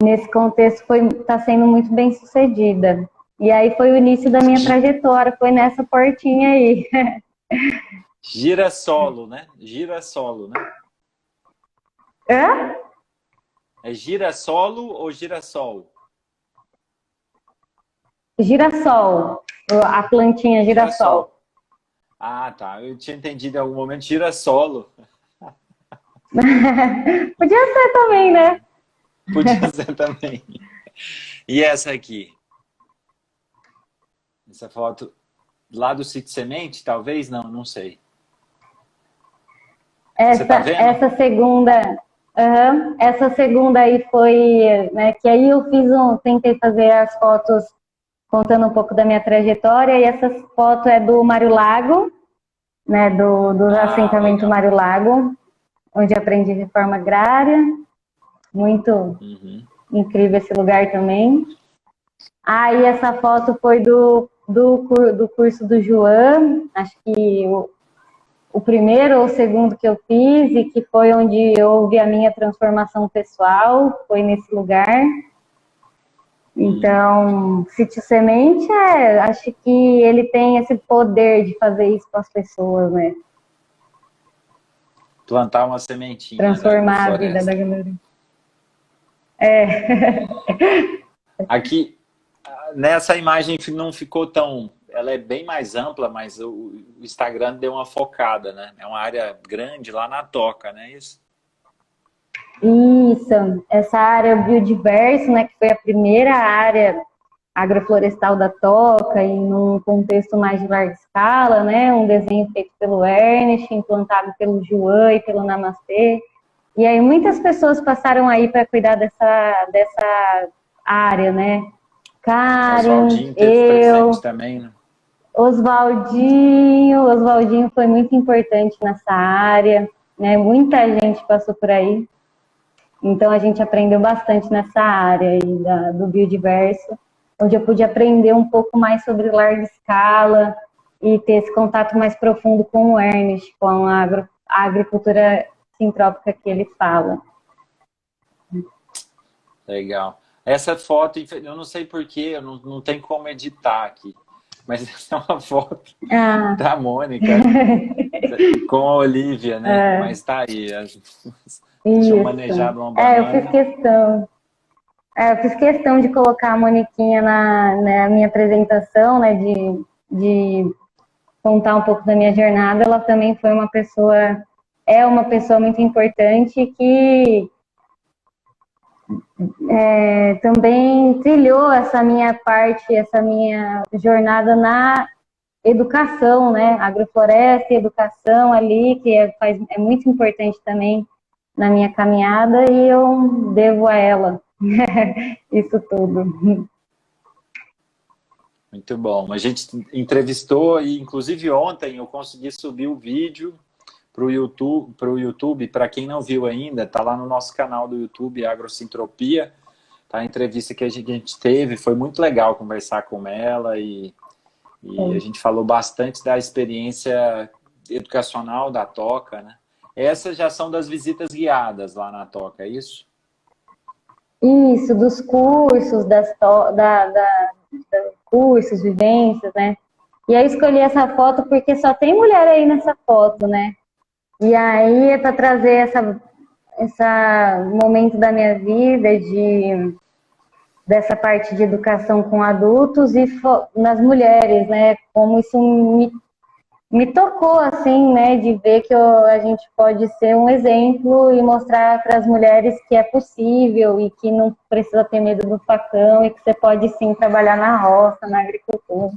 nesse contexto está sendo muito bem sucedida. E aí foi o início da minha trajetória, foi nessa portinha aí. Girassolo, né? Girassolo, né? Hã? É girassolo ou girassol? Girassol, a plantinha girassol. Ah, tá. Eu tinha entendido em algum momento girassolo. Podia ser também, né? Podia ser também. E essa aqui? Essa foto lá do Sítio Semente, talvez? Não sei. Essa segunda... essa segunda aí foi... Né, que aí eu tentei fazer as fotos contando um pouco da minha trajetória, e essa foto é do Mário Lago, né, do assentamento Mário Lago, onde aprendi reforma agrária. Muito incrível esse lugar também. E essa foto foi do curso do João, acho que o primeiro ou o segundo que eu fiz, e que foi onde houve a minha transformação pessoal, foi nesse lugar. Então, Sítio Semente, acho que ele tem esse poder de fazer isso com as pessoas, né? Plantar uma sementinha. Transformar a vida da galera. Aqui, nessa imagem não ficou tão... Ela é bem mais ampla, mas o Instagram deu uma focada, né? É uma área grande lá na Toca, não é isso? Isso, essa área biodiverso, né, que foi a primeira área agroflorestal da Toca, e num contexto mais de larga escala, né, um desenho feito pelo Ernest, implantado pelo João e pelo Namastê. E aí muitas pessoas passaram aí para cuidar dessa área, né? Karen, eu, também, né? Oswaldinho foi muito importante nessa área, né? Muita gente passou por aí. Então a gente aprendeu bastante nessa área aí do biodiverso, onde eu pude aprender um pouco mais sobre larga escala e ter esse contato mais profundo com o Ernest, com a agricultura sintrópica que ele fala. Legal. Essa foto, eu não sei porquê, não tem como editar aqui, mas essa é uma foto da Mônica com a Olivia, né? Mas tá aí. Tinham manejado uma banana. Eu fiz questão de colocar a Moniquinha na minha apresentação, né, de contar um pouco da minha jornada. Ela também foi uma pessoa muito importante que também trilhou essa minha jornada na educação, né, agrofloresta e educação ali, que é muito importante também na minha caminhada, e eu devo a ela isso tudo. Muito bom. A gente entrevistou, e inclusive ontem eu consegui subir o vídeo para o YouTube, para quem não viu ainda, está lá no nosso canal do YouTube, Agrosintropia, tá? A entrevista que a gente teve, foi muito legal conversar com ela, e a gente falou bastante da experiência educacional da Toca, né? Essas já são das visitas guiadas lá na Toca, é isso? Isso, dos cursos, cursos, vivências, né? E aí escolhi essa foto porque só tem mulher aí nessa foto, né? E aí é para trazer esse momento da minha vida dessa parte de educação com adultos e nas mulheres, né? Como isso me tocou, assim, né? De ver que a gente pode ser um exemplo e mostrar para as mulheres que é possível e que não precisa ter medo do facão e que você pode sim trabalhar na roça, na agricultura,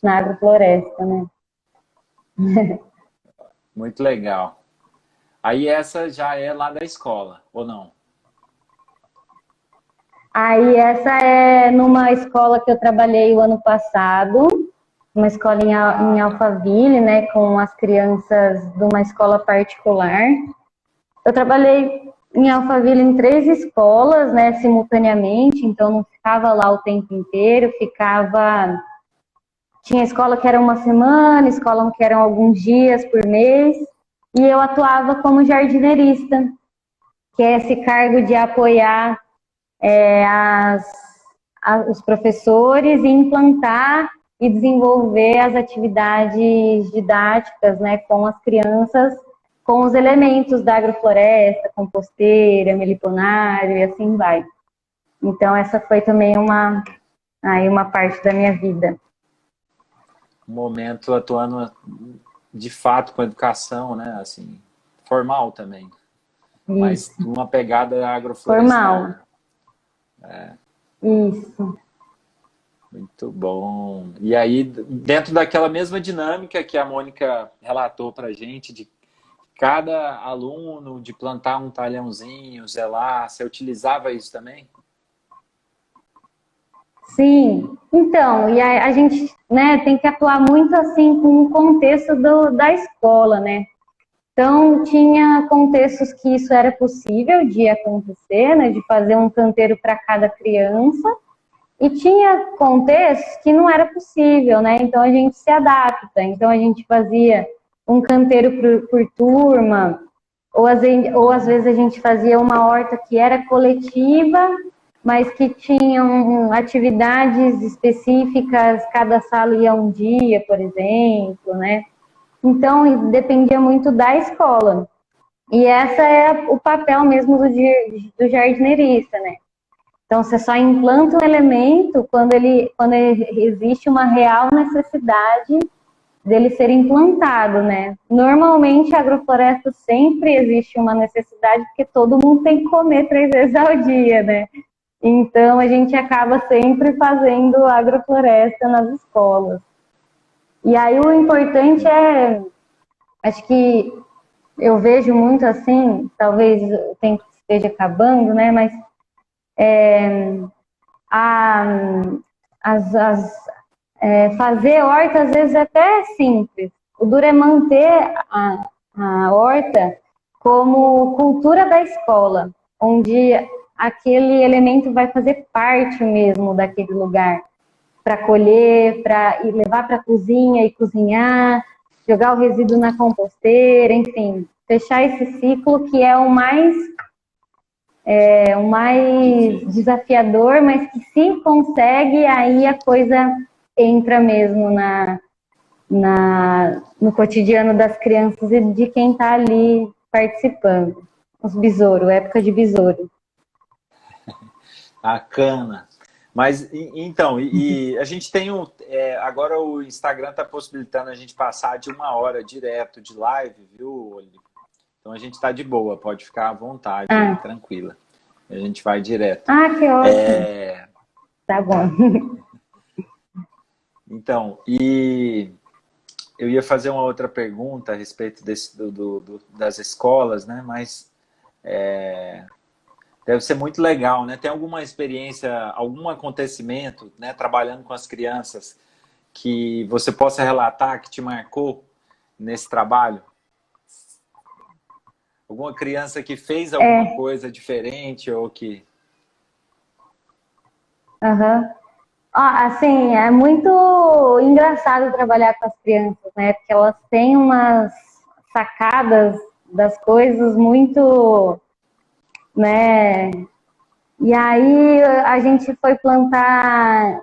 na agrofloresta, né? Muito legal. Aí essa já é lá da escola, ou não? Aí essa é numa escola que eu trabalhei o ano passado, uma escola em Alphaville, né, com as crianças de uma escola particular. Eu trabalhei em Alphaville em 3 escolas, né, simultaneamente, então não ficava lá o tempo inteiro, tinha escola que era uma semana, escola que eram alguns dias por mês, e eu atuava como jardineirista, que é esse cargo de apoiar os professores e implantar e desenvolver as atividades didáticas, né, com as crianças, com os elementos da agrofloresta, composteira, meliponário e assim vai. Então essa foi também uma parte da minha vida. Um momento atuando de fato com educação, né? Assim, formal também. Mas Isso. uma pegada agroflorestal. Formal. Isso. Muito bom. E aí, dentro daquela mesma dinâmica que a Mônica relatou para a gente, de cada aluno, de plantar um talhãozinho, zelar, você utilizava isso também? Sim, então, e a gente, né, tem que atuar muito assim com o contexto da escola, né? Então, tinha contextos que isso era possível de acontecer, né, de fazer um canteiro para cada criança, e tinha contextos que não era possível, né? Então, a gente se adapta. Então, a gente fazia um canteiro por turma, ou às vezes a gente fazia uma horta que era coletiva, mas que tinham atividades específicas, cada sala ia um dia, por exemplo, né? Então, dependia muito da escola. E essa é o papel mesmo do jardineirista, né? Então, você só implanta um elemento quando existe uma real necessidade dele ser implantado, né? Normalmente, a agrofloresta sempre existe uma necessidade, porque todo mundo tem que comer 3 vezes ao dia, né? Então, a gente acaba sempre fazendo agrofloresta nas escolas. E aí, o importante acho que eu vejo muito assim, talvez o tempo esteja acabando, né? Mas fazer horta, às vezes, até é simples. O duro é manter a horta como cultura da escola, onde aquele elemento vai fazer parte mesmo daquele lugar, para colher, para levar para a cozinha e cozinhar, jogar o resíduo na composteira, enfim, fechar esse ciclo que é o mais desafiador, mas que se consegue, aí a coisa entra mesmo no cotidiano das crianças e de quem está ali participando. Os besouros, época de besouro. Bacana. Mas então, a gente tem agora o Instagram está possibilitando a gente passar de 1 hora direto de live, viu, Olivia? Então a gente está de boa, pode ficar à vontade, tranquila. A gente vai direto. Que ótimo. Tá bom. Então, e eu ia fazer uma outra pergunta a respeito das escolas, né? Mas deve ser muito legal, né? Tem alguma experiência, algum acontecimento, né, trabalhando com as crianças que você possa relatar que te marcou nesse trabalho? Alguma criança que fez alguma coisa diferente ou que... Assim, é muito engraçado trabalhar com as crianças, né? Porque elas têm umas sacadas das coisas muito, né? E aí a gente foi plantar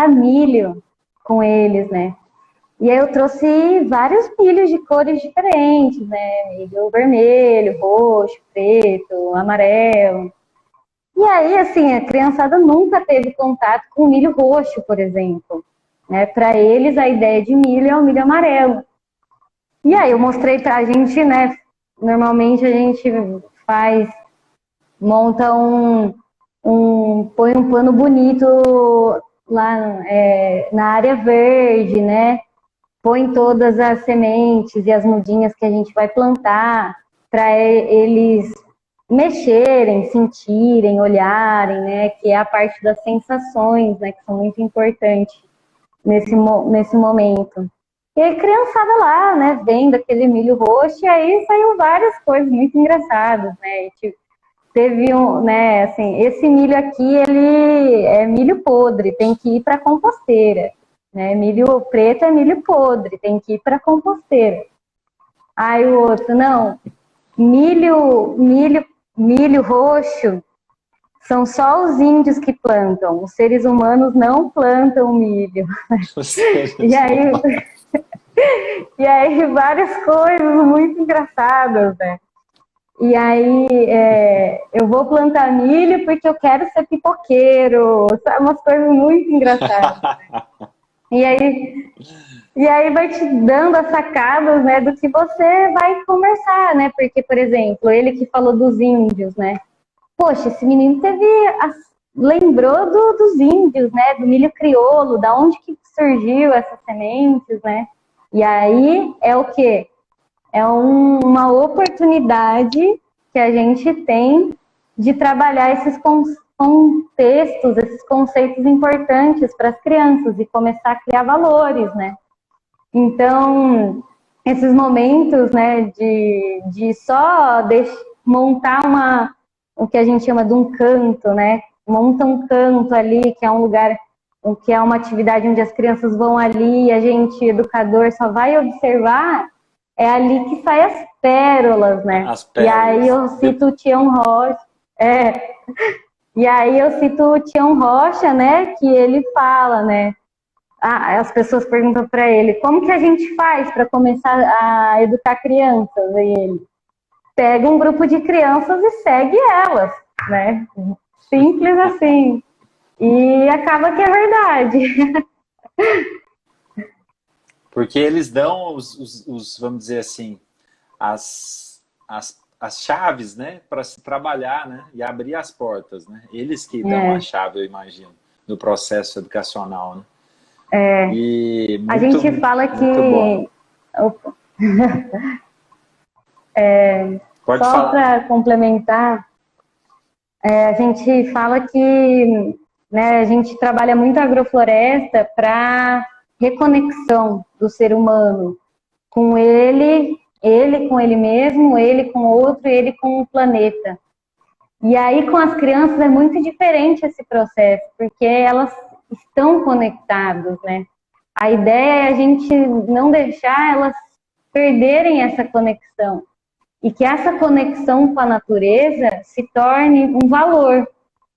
milho com eles, né? E aí eu trouxe vários milhos de cores diferentes, né? Milho vermelho, roxo, preto, amarelo. E aí, assim, a criançada nunca teve contato com milho roxo, por exemplo. Né? Para eles, a ideia de milho é o milho amarelo. E aí eu mostrei pra gente, né? Normalmente a gente faz, monta põe um pano bonito lá na área verde, né? Põe todas as sementes e as mudinhas que a gente vai plantar para eles mexerem, sentirem, olharem, né? Que é a parte das sensações, né? Que são muito importantes nesse momento. E aí, criançada lá, né? Vendo aquele milho roxo, e aí saiu várias coisas muito engraçadas, né? Tipo, teve né? Assim, esse milho aqui, ele é milho podre, tem que ir para composteira. Né? Milho preto é milho podre, tem que ir para composteira. Aí o outro, não, milho roxo são só os índios que plantam, os seres humanos não plantam milho. E aí várias coisas muito engraçadas, né? E aí eu vou plantar milho porque eu quero ser pipoqueiro, sabe? Umas coisas muito engraçadas. E aí vai te dando as sacadas, né, do que você vai conversar, né? Porque, por exemplo, ele que falou dos índios, né? Poxa, esse menino lembrou dos índios, né? Do milho crioulo, da onde que surgiu essas sementes, né? E aí é o quê? É uma oportunidade que a gente tem de trabalhar esses contextos, esses conceitos importantes para as crianças e começar a criar valores, né? Então, esses momentos, né, de só montar o que a gente chama de um canto, né? Monta um canto ali, que é um lugar, que é uma atividade onde as crianças vão ali e a gente, educador, só vai observar, é ali que saem as pérolas, né? As pérolas. E aí eu cito o Tião Rocha, e aí eu cito o Tião Rocha, né, que ele fala, né? As pessoas perguntam para ele, como que a gente faz para começar a educar crianças? E ele pega um grupo de crianças e segue elas, né? Simples assim. E acaba que é verdade. Porque eles dão vamos dizer assim, as chaves, né, para se trabalhar, né, e abrir as portas, né? Eles que dão a chave, eu imagino, no processo educacional, né? E muito, a gente fala que... Pode só falar. para complementar, a gente fala que, né, a gente trabalha muito a agrofloresta para reconexão do ser humano com ele com ele mesmo, ele com o outro, ele com o planeta. E aí com as crianças é muito diferente esse processo, porque elas estão conectadas, né? A ideia é a gente não deixar elas perderem essa conexão e que essa conexão com a natureza se torne um valor,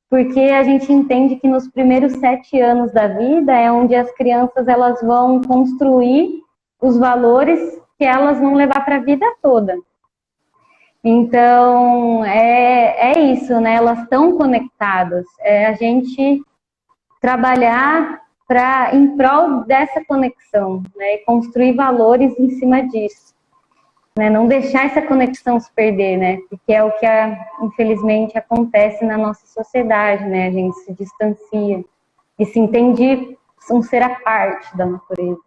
porque a gente entende que nos primeiros 7 anos da vida é onde as crianças elas vão construir os valores que elas vão levar para a vida toda. Então, é isso, né? Elas estão conectadas. É a gente trabalhar em prol dessa conexão, né? E construir valores em cima disso. Né? Não deixar essa conexão se perder, né? Porque é o que, infelizmente, acontece na nossa sociedade, né? A gente se distancia e se entende um ser à parte da natureza.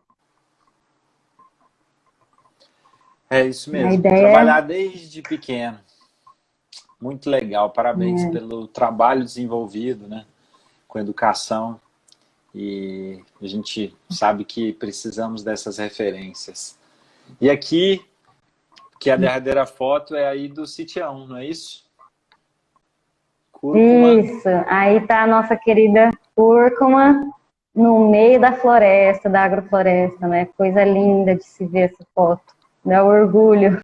É isso mesmo. A ideia Trabalhar desde pequeno. Muito legal. Parabéns pelo trabalho desenvolvido, né, com educação. E a gente sabe que precisamos dessas referências. E aqui, que a derradeira foto é aí do sitião, não é isso? Cúrcuma. Isso. Aí tá a nossa querida cúrcuma no meio da floresta, da agrofloresta, né? Coisa linda de se ver essa foto. Dá orgulho.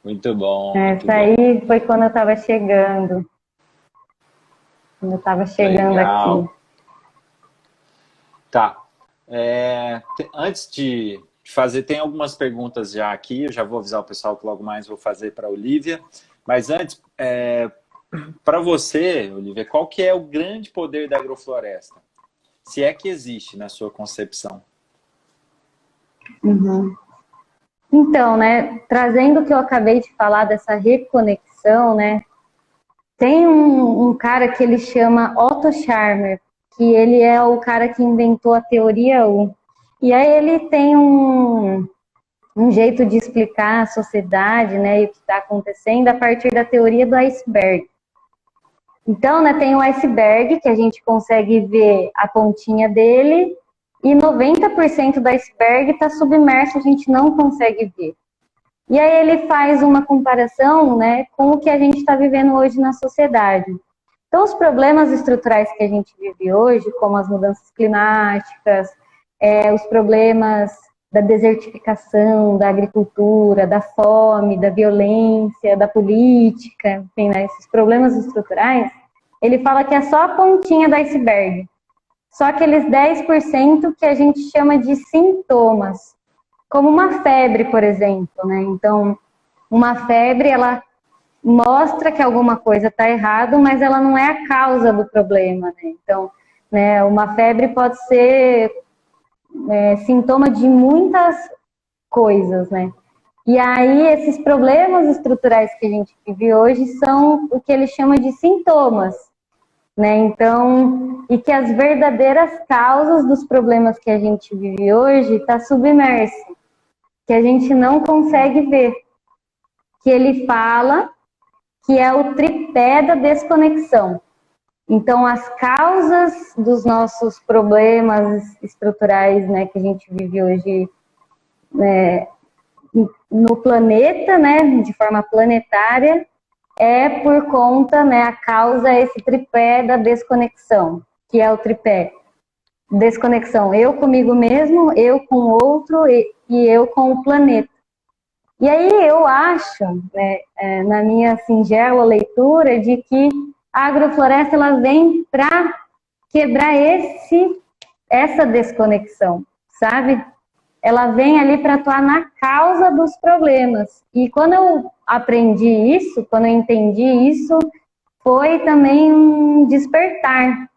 Muito bom. Muito bom. Essa aí foi quando eu estava chegando. Quando eu estava chegando Legal. aqui. Tá. Antes de fazer, tem algumas perguntas já aqui, eu já vou avisar o pessoal que logo mais vou fazer para a Olivia, mas antes, para você, Olivia, qual que é o grande poder da agrofloresta? Se é que existe na sua concepção. Uhum. Então, né, trazendo o que eu acabei de falar dessa reconexão, né, tem um cara que ele chama Otto Scharmer, que ele é o cara que inventou a teoria U. E aí ele tem um jeito de explicar a sociedade, né, e o que está acontecendo a partir da teoria do iceberg. Então, né, tem o iceberg, que a gente consegue ver a pontinha dele, e 90% do iceberg está submerso, a gente não consegue ver. E aí ele faz uma comparação, né, com o que a gente está vivendo hoje na sociedade. Então, os problemas estruturais que a gente vive hoje, como as mudanças climáticas, os problemas da desertificação, da agricultura, da fome, da violência, da política, enfim, né, esses problemas estruturais, ele fala que é só a pontinha do iceberg. Só aqueles 10% que a gente chama de sintomas, como uma febre, por exemplo, né? Então, uma febre, ela mostra que alguma coisa está errado, mas ela não é a causa do problema, né? Então, né, uma febre pode ser sintoma de muitas coisas, né? E aí, esses problemas estruturais que a gente vive hoje são o que ele chama de sintomas, né? Então, e que as verdadeiras causas dos problemas que a gente vive hoje está submerso, que a gente não consegue ver, que ele fala que é o tripé da desconexão. Então, as causas dos nossos problemas estruturais, né, que a gente vive hoje, né, no planeta, né, de forma planetária, é por conta, né, a causa é esse tripé da desconexão, que é o tripé. Desconexão, eu comigo mesmo, eu com o outro e eu com o planeta. E aí eu acho, né, na minha singela leitura, de que a agrofloresta ela vem para quebrar essa desconexão, sabe? Ela vem ali para atuar na causa dos problemas. E quando eu aprendi isso, quando eu entendi isso, foi também um despertar.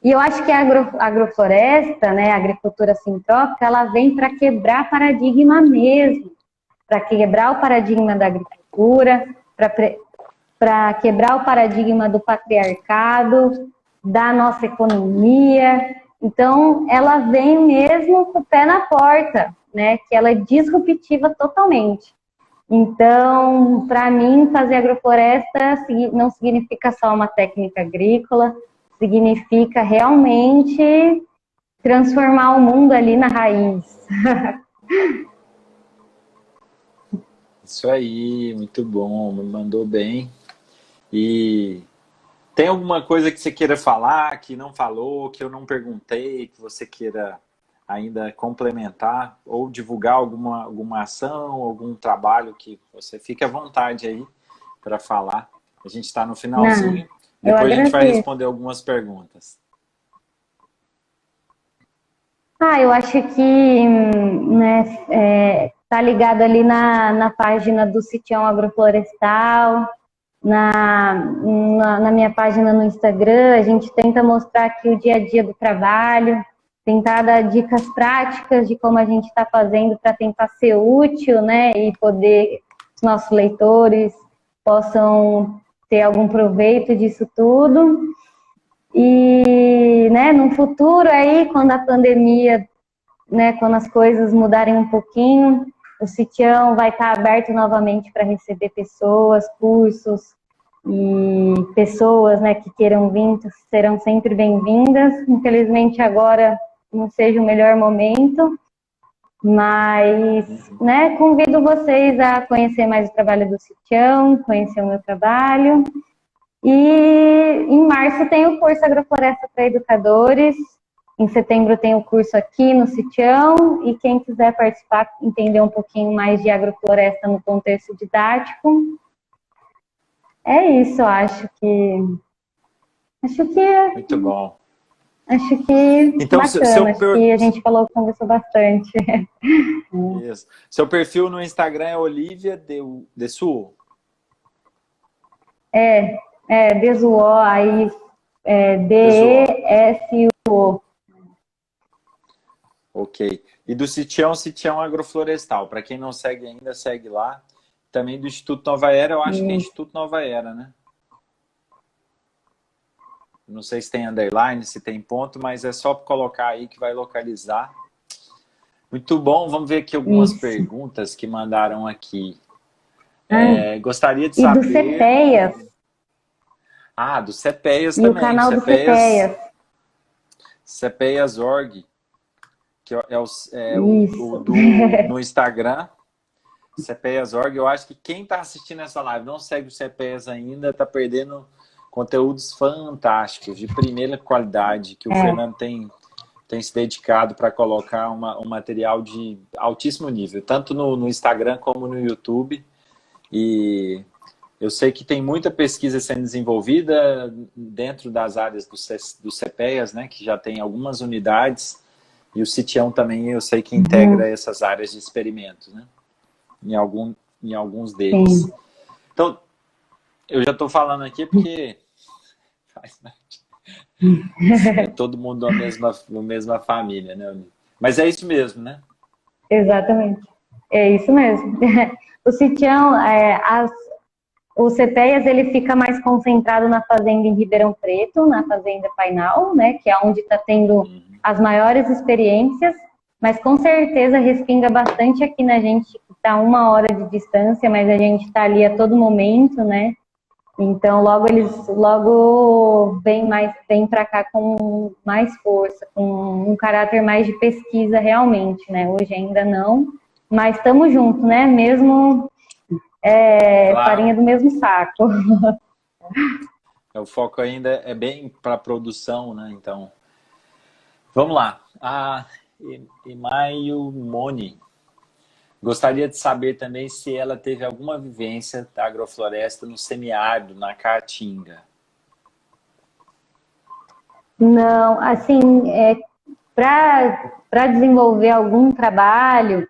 E eu acho que a agrofloresta, né, a agricultura sintrópica, ela vem para quebrar paradigma mesmo, para quebrar o paradigma da agricultura, para quebrar o paradigma do patriarcado, da nossa economia. Então, ela vem mesmo com o pé na porta, né? Que ela é disruptiva totalmente. Então, para mim, fazer agrofloresta não significa só uma técnica agrícola, significa realmente transformar o mundo ali na raiz. Isso aí, muito bom, me mandou bem. E tem alguma coisa que você queira falar, que não falou, que eu não perguntei, que você queira ainda complementar ou divulgar alguma ação, algum trabalho que você fique à vontade aí para falar. A gente está no finalzinho, depois a gente vai responder algumas perguntas. Eu acho que, né, tá ligado ali na página do Sitião Agroflorestal, na minha página no Instagram, a gente tenta mostrar aqui o dia a dia do trabalho, tentar dar dicas práticas de como a gente está fazendo para tentar ser útil, né, e poder os nossos leitores possam ter algum proveito disso tudo. E, né, no futuro aí, quando a pandemia, né, quando as coisas mudarem um pouquinho, o Sitião vai estar aberto novamente para receber pessoas, cursos e pessoas, né, que queiram vir, serão sempre bem-vindas. Infelizmente agora não seja o melhor momento, mas, né, convido vocês a conhecer mais o trabalho do Sitião, conhecer o meu trabalho. E em março tem o curso Agrofloresta para Educadores. Em setembro tem o curso aqui no Sitião. E quem quiser participar, entender um pouquinho mais de agrofloresta no contexto didático. É isso, eu acho que... Muito bom. Acho que Então, bacana, acho que a gente conversou bastante. Isso. Seu perfil no Instagram é Olivia Desuo? Desuo, aí Desuo. Ok. E do Sitião Agroflorestal. Para quem não segue ainda, segue lá. Também do Instituto Nova Era, eu acho que é Instituto Nova Era, né? Não sei se tem underline, se tem ponto, mas é só colocar aí que vai localizar. Muito bom. Vamos ver aqui algumas perguntas que mandaram aqui. Gostaria de saber... E do CEPEAS. Do CEPEAS e também. E o canal do CEPEAS. CEPEAS.org, que no Instagram. CEPEAS.org. Eu acho que quem está assistindo essa live não segue o CEPEAS ainda, está perdendo conteúdos fantásticos, de primeira qualidade, que o Fernando tem se dedicado para colocar um material de altíssimo nível, tanto no Instagram como no YouTube. E eu sei que tem muita pesquisa sendo desenvolvida dentro das áreas do CEPEAS, né, que já tem algumas unidades, e o Sitião também, eu sei que integra essas áreas de experimentos, né, em alguns deles. Sim. Então, eu já estou falando aqui porque é todo mundo da mesma família, né? Mas é isso mesmo, né? Exatamente. É isso mesmo. O Sitião, o CEPEAS, ele fica mais concentrado na fazenda em Ribeirão Preto, na fazenda Painal, né? Que é onde está tendo as maiores experiências, mas com certeza respinga bastante aqui na gente, que está a 1 hora de distância, mas a gente está ali a todo momento, né? Então, logo vem para cá com mais força, com um caráter mais de pesquisa realmente, né? Hoje ainda não, mas estamos juntos, né? Mesmo claro. Farinha do mesmo saco. O foco ainda é bem para produção, né? Então, vamos lá. Imaio Moni. Gostaria de saber também se ela teve alguma vivência da agrofloresta no semiárido, na Caatinga. Não, assim, para desenvolver algum trabalho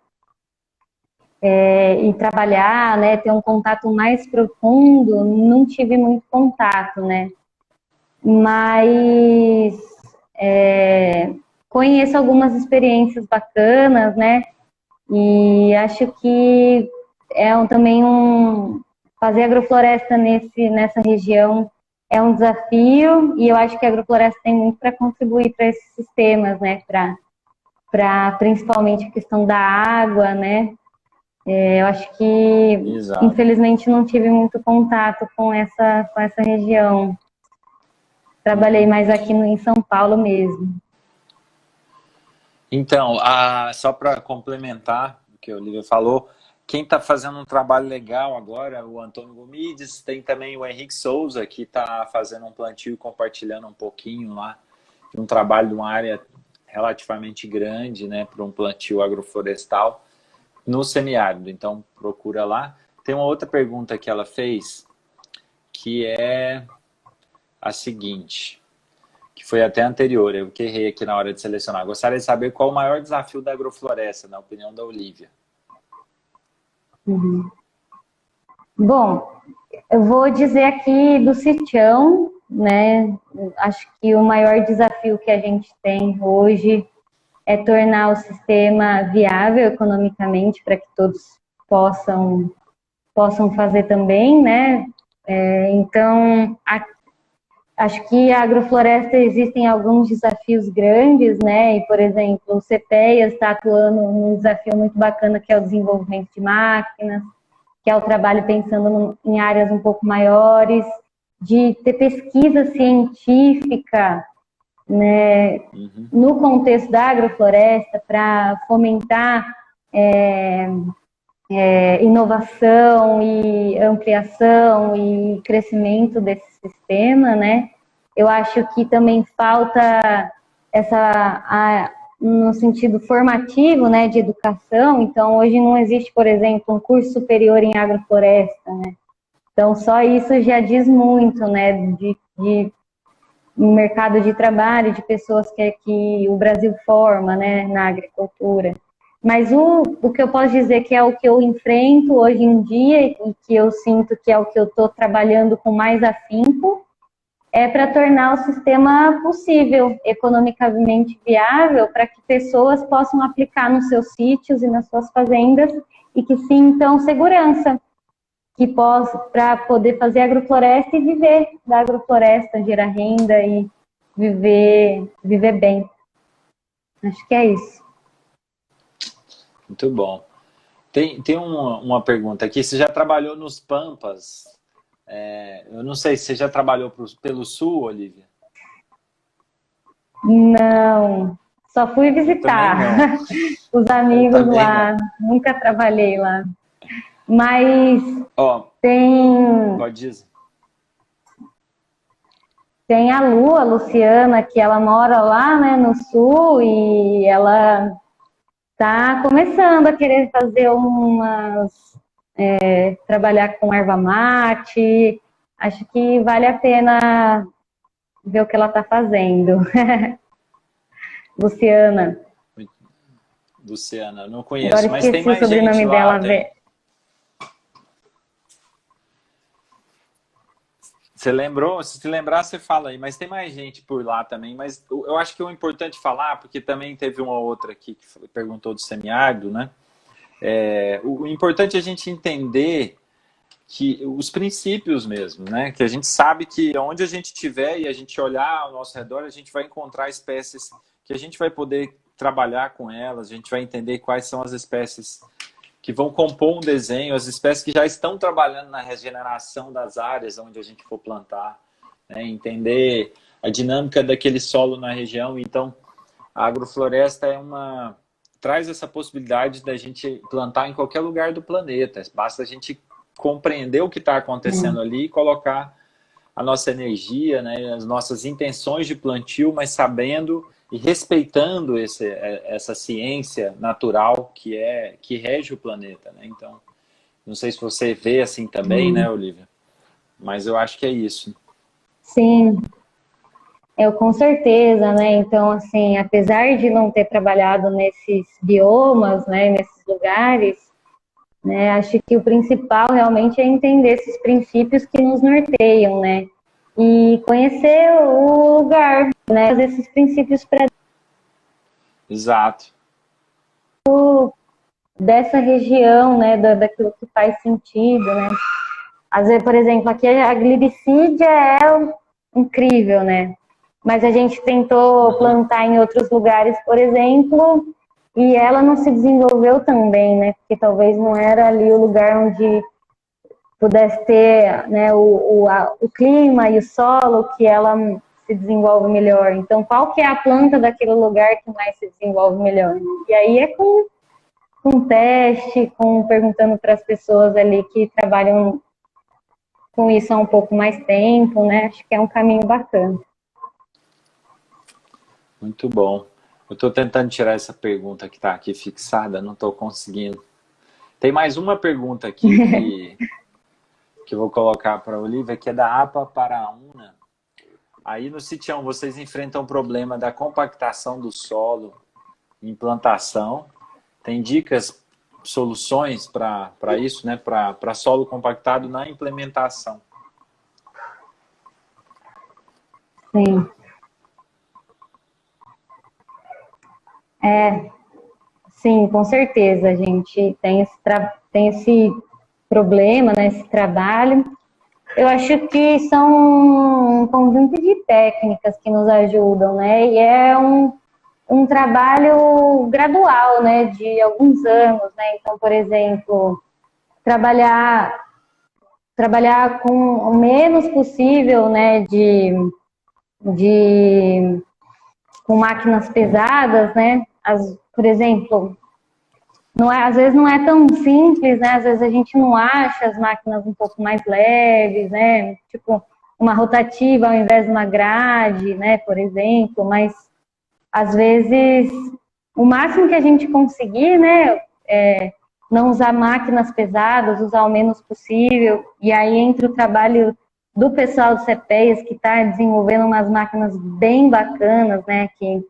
e trabalhar, né, ter um contato mais profundo, não tive muito contato, né? Mas conheço algumas experiências bacanas, né? E acho que também fazer agrofloresta nessa região é um desafio, e eu acho que a agrofloresta tem muito para contribuir para esses sistemas, né? Para principalmente a questão da água, né? Eu acho que, Exato. Infelizmente, não tive muito contato com essa região. Trabalhei mais aqui em São Paulo mesmo. Então, só para complementar o que o Olivia falou, quem está fazendo um trabalho legal agora, o Antônio Gomides, tem também o Henrique Souza, que está fazendo um plantio e compartilhando um pouquinho lá, de um trabalho de uma área relativamente grande, né, para um plantio agroflorestal no semiárido. Então, procura lá. Tem uma outra pergunta que ela fez, que é a seguinte, que foi até anterior, eu que errei aqui na hora de selecionar. Gostaria de saber qual o maior desafio da agrofloresta, na opinião da Olivia. Bom, eu vou dizer aqui do Sitião, né? Acho que o maior desafio que a gente tem hoje é tornar o sistema viável economicamente para que todos possam fazer também, né? Então, acho que a agrofloresta existem alguns desafios grandes, né? E, por exemplo, o CEPEAS está atuando num desafio muito bacana, que é o desenvolvimento de máquinas, que é o trabalho pensando em áreas um pouco maiores, de ter pesquisa científica, né, no contexto da agrofloresta, para fomentar inovação e ampliação e crescimento desse sistema, né? Eu acho que também falta no sentido formativo, né, de educação. Então, hoje não existe, por exemplo, um curso superior em agrofloresta, né? Então, só isso já diz muito, né, de no mercado de trabalho, de pessoas que o Brasil forma, né, na agricultura. Mas o que eu posso dizer que é o que eu enfrento hoje em dia e que eu sinto que é o que eu estou trabalhando com mais afinco, é para tornar o sistema possível, economicamente viável, para que pessoas possam aplicar nos seus sítios e nas suas fazendas e que sintam segurança, que para poder fazer agrofloresta e viver da agrofloresta, gerar renda e viver bem. Acho que é isso. Muito bom. Tem uma pergunta aqui. Você já trabalhou nos Pampas? Eu não sei se você já trabalhou pelo Sul, Olivia? Não, só fui visitar os amigos lá. Não. Nunca trabalhei lá. Mas pode dizer. Tem a Lu, a Luciana, que ela mora lá, né, no Sul, e ela tá começando a querer fazer trabalhar com erva mate. Acho que vale a pena ver o que ela tá fazendo. Luciana, não conheço, agora mas tem mais o sobrenome gente dela. Lá, Você lembrou? Se te lembrar, você fala aí. Mas tem mais gente por lá também. Mas eu acho que o importante falar, porque também teve uma outra aqui que perguntou do semiárido, né? O importante é a gente entender que os princípios mesmo, né? Que a gente sabe que onde a gente estiver e a gente olhar ao nosso redor, a gente vai encontrar espécies que a gente vai poder trabalhar com elas, a gente vai entender quais são as espécies que vão compor um desenho, as espécies que já estão trabalhando na regeneração das áreas onde a gente for plantar, né? Entender a dinâmica daquele solo na região. Então, a agrofloresta traz essa possibilidade da gente plantar em qualquer lugar do planeta. Basta a gente compreender o que está acontecendo ali e colocar a nossa energia, né, as nossas intenções de plantio, mas sabendo e respeitando essa ciência natural que rege o planeta, né? Então, não sei se você vê assim também, né, Olivia? Mas eu acho que é isso. Sim, com certeza, né? Então, assim, apesar de não ter trabalhado nesses biomas, né, nesses lugares, né, acho que o principal realmente é entender esses princípios que nos norteiam, né? E conhecer o lugar, né? Esses princípios para Exato. Dessa região, né? Daquilo que faz sentido, né? Às vezes, por exemplo, aqui a gliricídia é incrível, né? Mas a gente tentou plantar em outros lugares, por exemplo, e ela não se desenvolveu também, né? Porque talvez não era ali o lugar onde pudesse ter, né, o clima e o solo que ela se desenvolve melhor. Então, qual que é a planta daquele lugar que mais se desenvolve melhor? E aí é com teste, perguntando para as pessoas ali que trabalham com isso há um pouco mais tempo, né? Acho que é um caminho bacana. Muito bom. Eu estou tentando tirar essa pergunta que está aqui fixada, não estou conseguindo. Tem mais uma pergunta aqui que eu vou colocar para a Olivia, que é da APA Paraúna. Aí no sitião vocês enfrentam o problema da compactação do solo, implantação. Tem dicas, soluções para isso, né? Para solo compactado na implementação. Sim. Sim, com certeza. A gente tem esse problema, né, esse trabalho. Eu acho que são um conjunto de técnicas que nos ajudam, né? E é um trabalho gradual, né, de alguns anos, né? Então, por exemplo, trabalhar com o menos possível, né, com máquinas pesadas, né? Por exemplo, às vezes não é tão simples, né? Às vezes a gente não acha as máquinas um pouco mais leves, né? Tipo, uma rotativa ao invés de uma grade, né? Por exemplo, mas às vezes o máximo que a gente conseguir, né? Não usar máquinas pesadas, usar o menos possível, e aí entra o trabalho do pessoal do CPEAS, que está desenvolvendo umas máquinas bem bacanas, né, que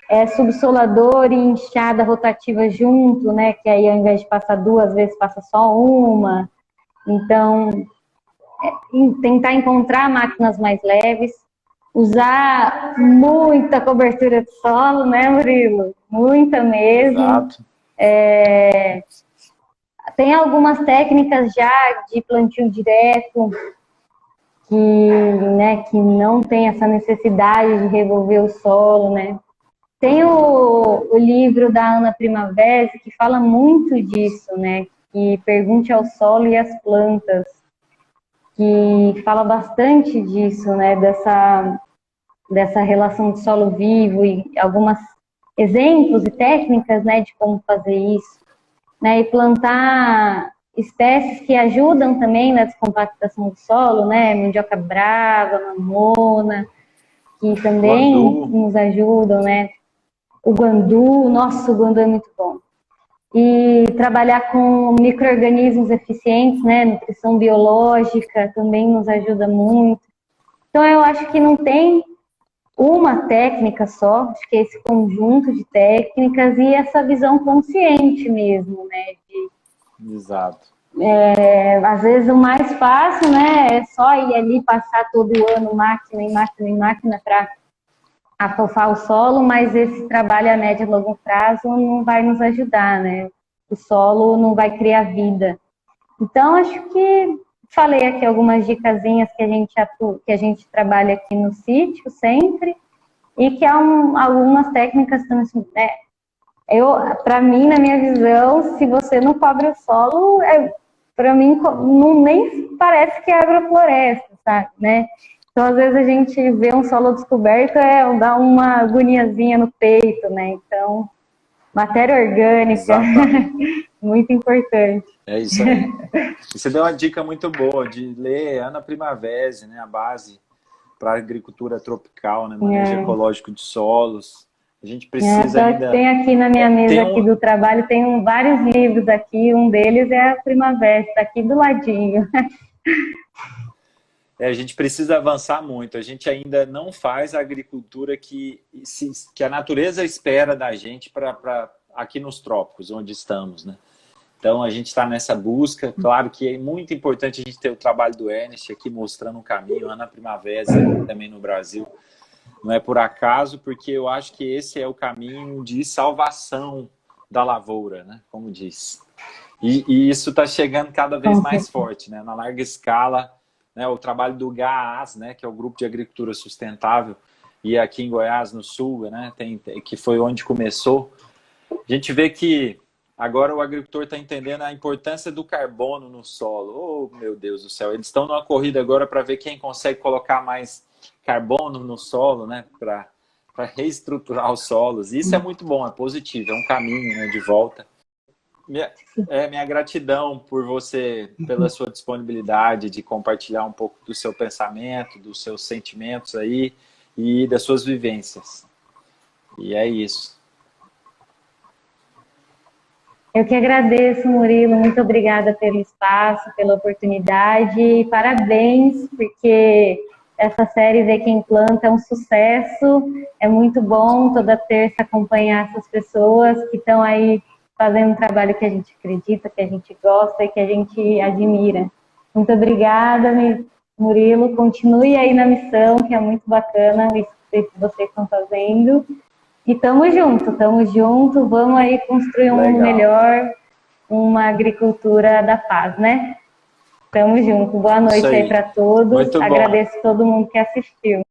é subsolador e enxada rotativa junto, né, que aí ao invés de passar duas vezes, passa só uma. Então, tentar encontrar máquinas mais leves, usar muita cobertura de solo, né, Murilo? Muita mesmo. Exato. Tem algumas técnicas já de plantio direto que não tem essa necessidade de revolver o solo, né? Tem o livro da Ana Primavera que fala muito disso, né? Que Pergunte ao Solo e às Plantas, que fala bastante disso, né? Dessa relação de solo vivo e alguns exemplos e técnicas, né? De como fazer isso, né? E plantar espécies que ajudam também na descompactação do solo, né? Mandioca brava, mamona, que também nos ajudam, né? O guandu, nossa, o guandu é muito bom. E trabalhar com micro-organismos eficientes, né? Nutrição biológica também nos ajuda muito. Então, eu acho que não tem uma técnica só, acho que é esse conjunto de técnicas e essa visão consciente mesmo, né? Exato. Às vezes o mais fácil, né? É só ir ali passar todo ano máquina em máquina em máquina para afofar o solo, mas esse trabalho a médio e longo prazo não vai nos ajudar, né? O solo não vai criar vida. Então, acho que falei aqui algumas dicasinhas que a gente trabalha aqui no sítio sempre, e que há algumas técnicas também, né? Para mim, na minha visão, se você não cobre o solo, para mim nem parece que é agrofloresta, sabe, né? Então, às vezes a gente vê um solo descoberto, dá uma agoniazinha no peito, né? Então, matéria orgânica, muito importante. É isso aí. Você deu uma dica muito boa de ler Ana Primavera, né? A base para a agricultura tropical, né? Manejo ecológico de solos. A gente precisa ainda... Tem aqui na minha mesa aqui do trabalho, tem vários livros aqui, um deles é a Primavera, está aqui do ladinho. A gente precisa avançar muito. A gente ainda não faz a agricultura que a natureza espera da gente para aqui nos trópicos, onde estamos, né? Então, a gente está nessa busca. Claro que é muito importante a gente ter o trabalho do Ernest aqui mostrando o caminho, Ana Primavera também no Brasil. Não é por acaso, porque eu acho que esse é o caminho de salvação da lavoura, né? Como diz. E isso está chegando cada vez mais forte, né? Na larga escala, né? O trabalho do GAAS, né? Que é o Grupo de Agricultura Sustentável, e aqui em Goiás, no Sul, né? Que foi onde começou. A gente vê que agora o agricultor está entendendo a importância do carbono no solo. Oh, meu Deus do céu. Eles estão numa corrida agora para ver quem consegue colocar mais carbono no solo, né? Para reestruturar os solos. Isso é muito bom, é positivo, é um caminho, né, de volta. Minha gratidão por você, pela sua disponibilidade de compartilhar um pouco do seu pensamento, dos seus sentimentos aí e das suas vivências. E é isso. Eu que agradeço, Murilo, muito obrigada pelo espaço, pela oportunidade, e parabéns, porque essa série Vê Quem Planta é um sucesso, é muito bom toda terça acompanhar essas pessoas que estão aí fazendo um trabalho que a gente acredita, que a gente gosta e que a gente admira. Muito obrigada, Murilo, continue aí na missão, que é muito bacana isso que vocês estão fazendo. E tamo junto, vamos aí construir um mundo melhor, uma agricultura da paz, né? Tamo junto. Boa noite aí para todos. Agradeço todo mundo que assistiu.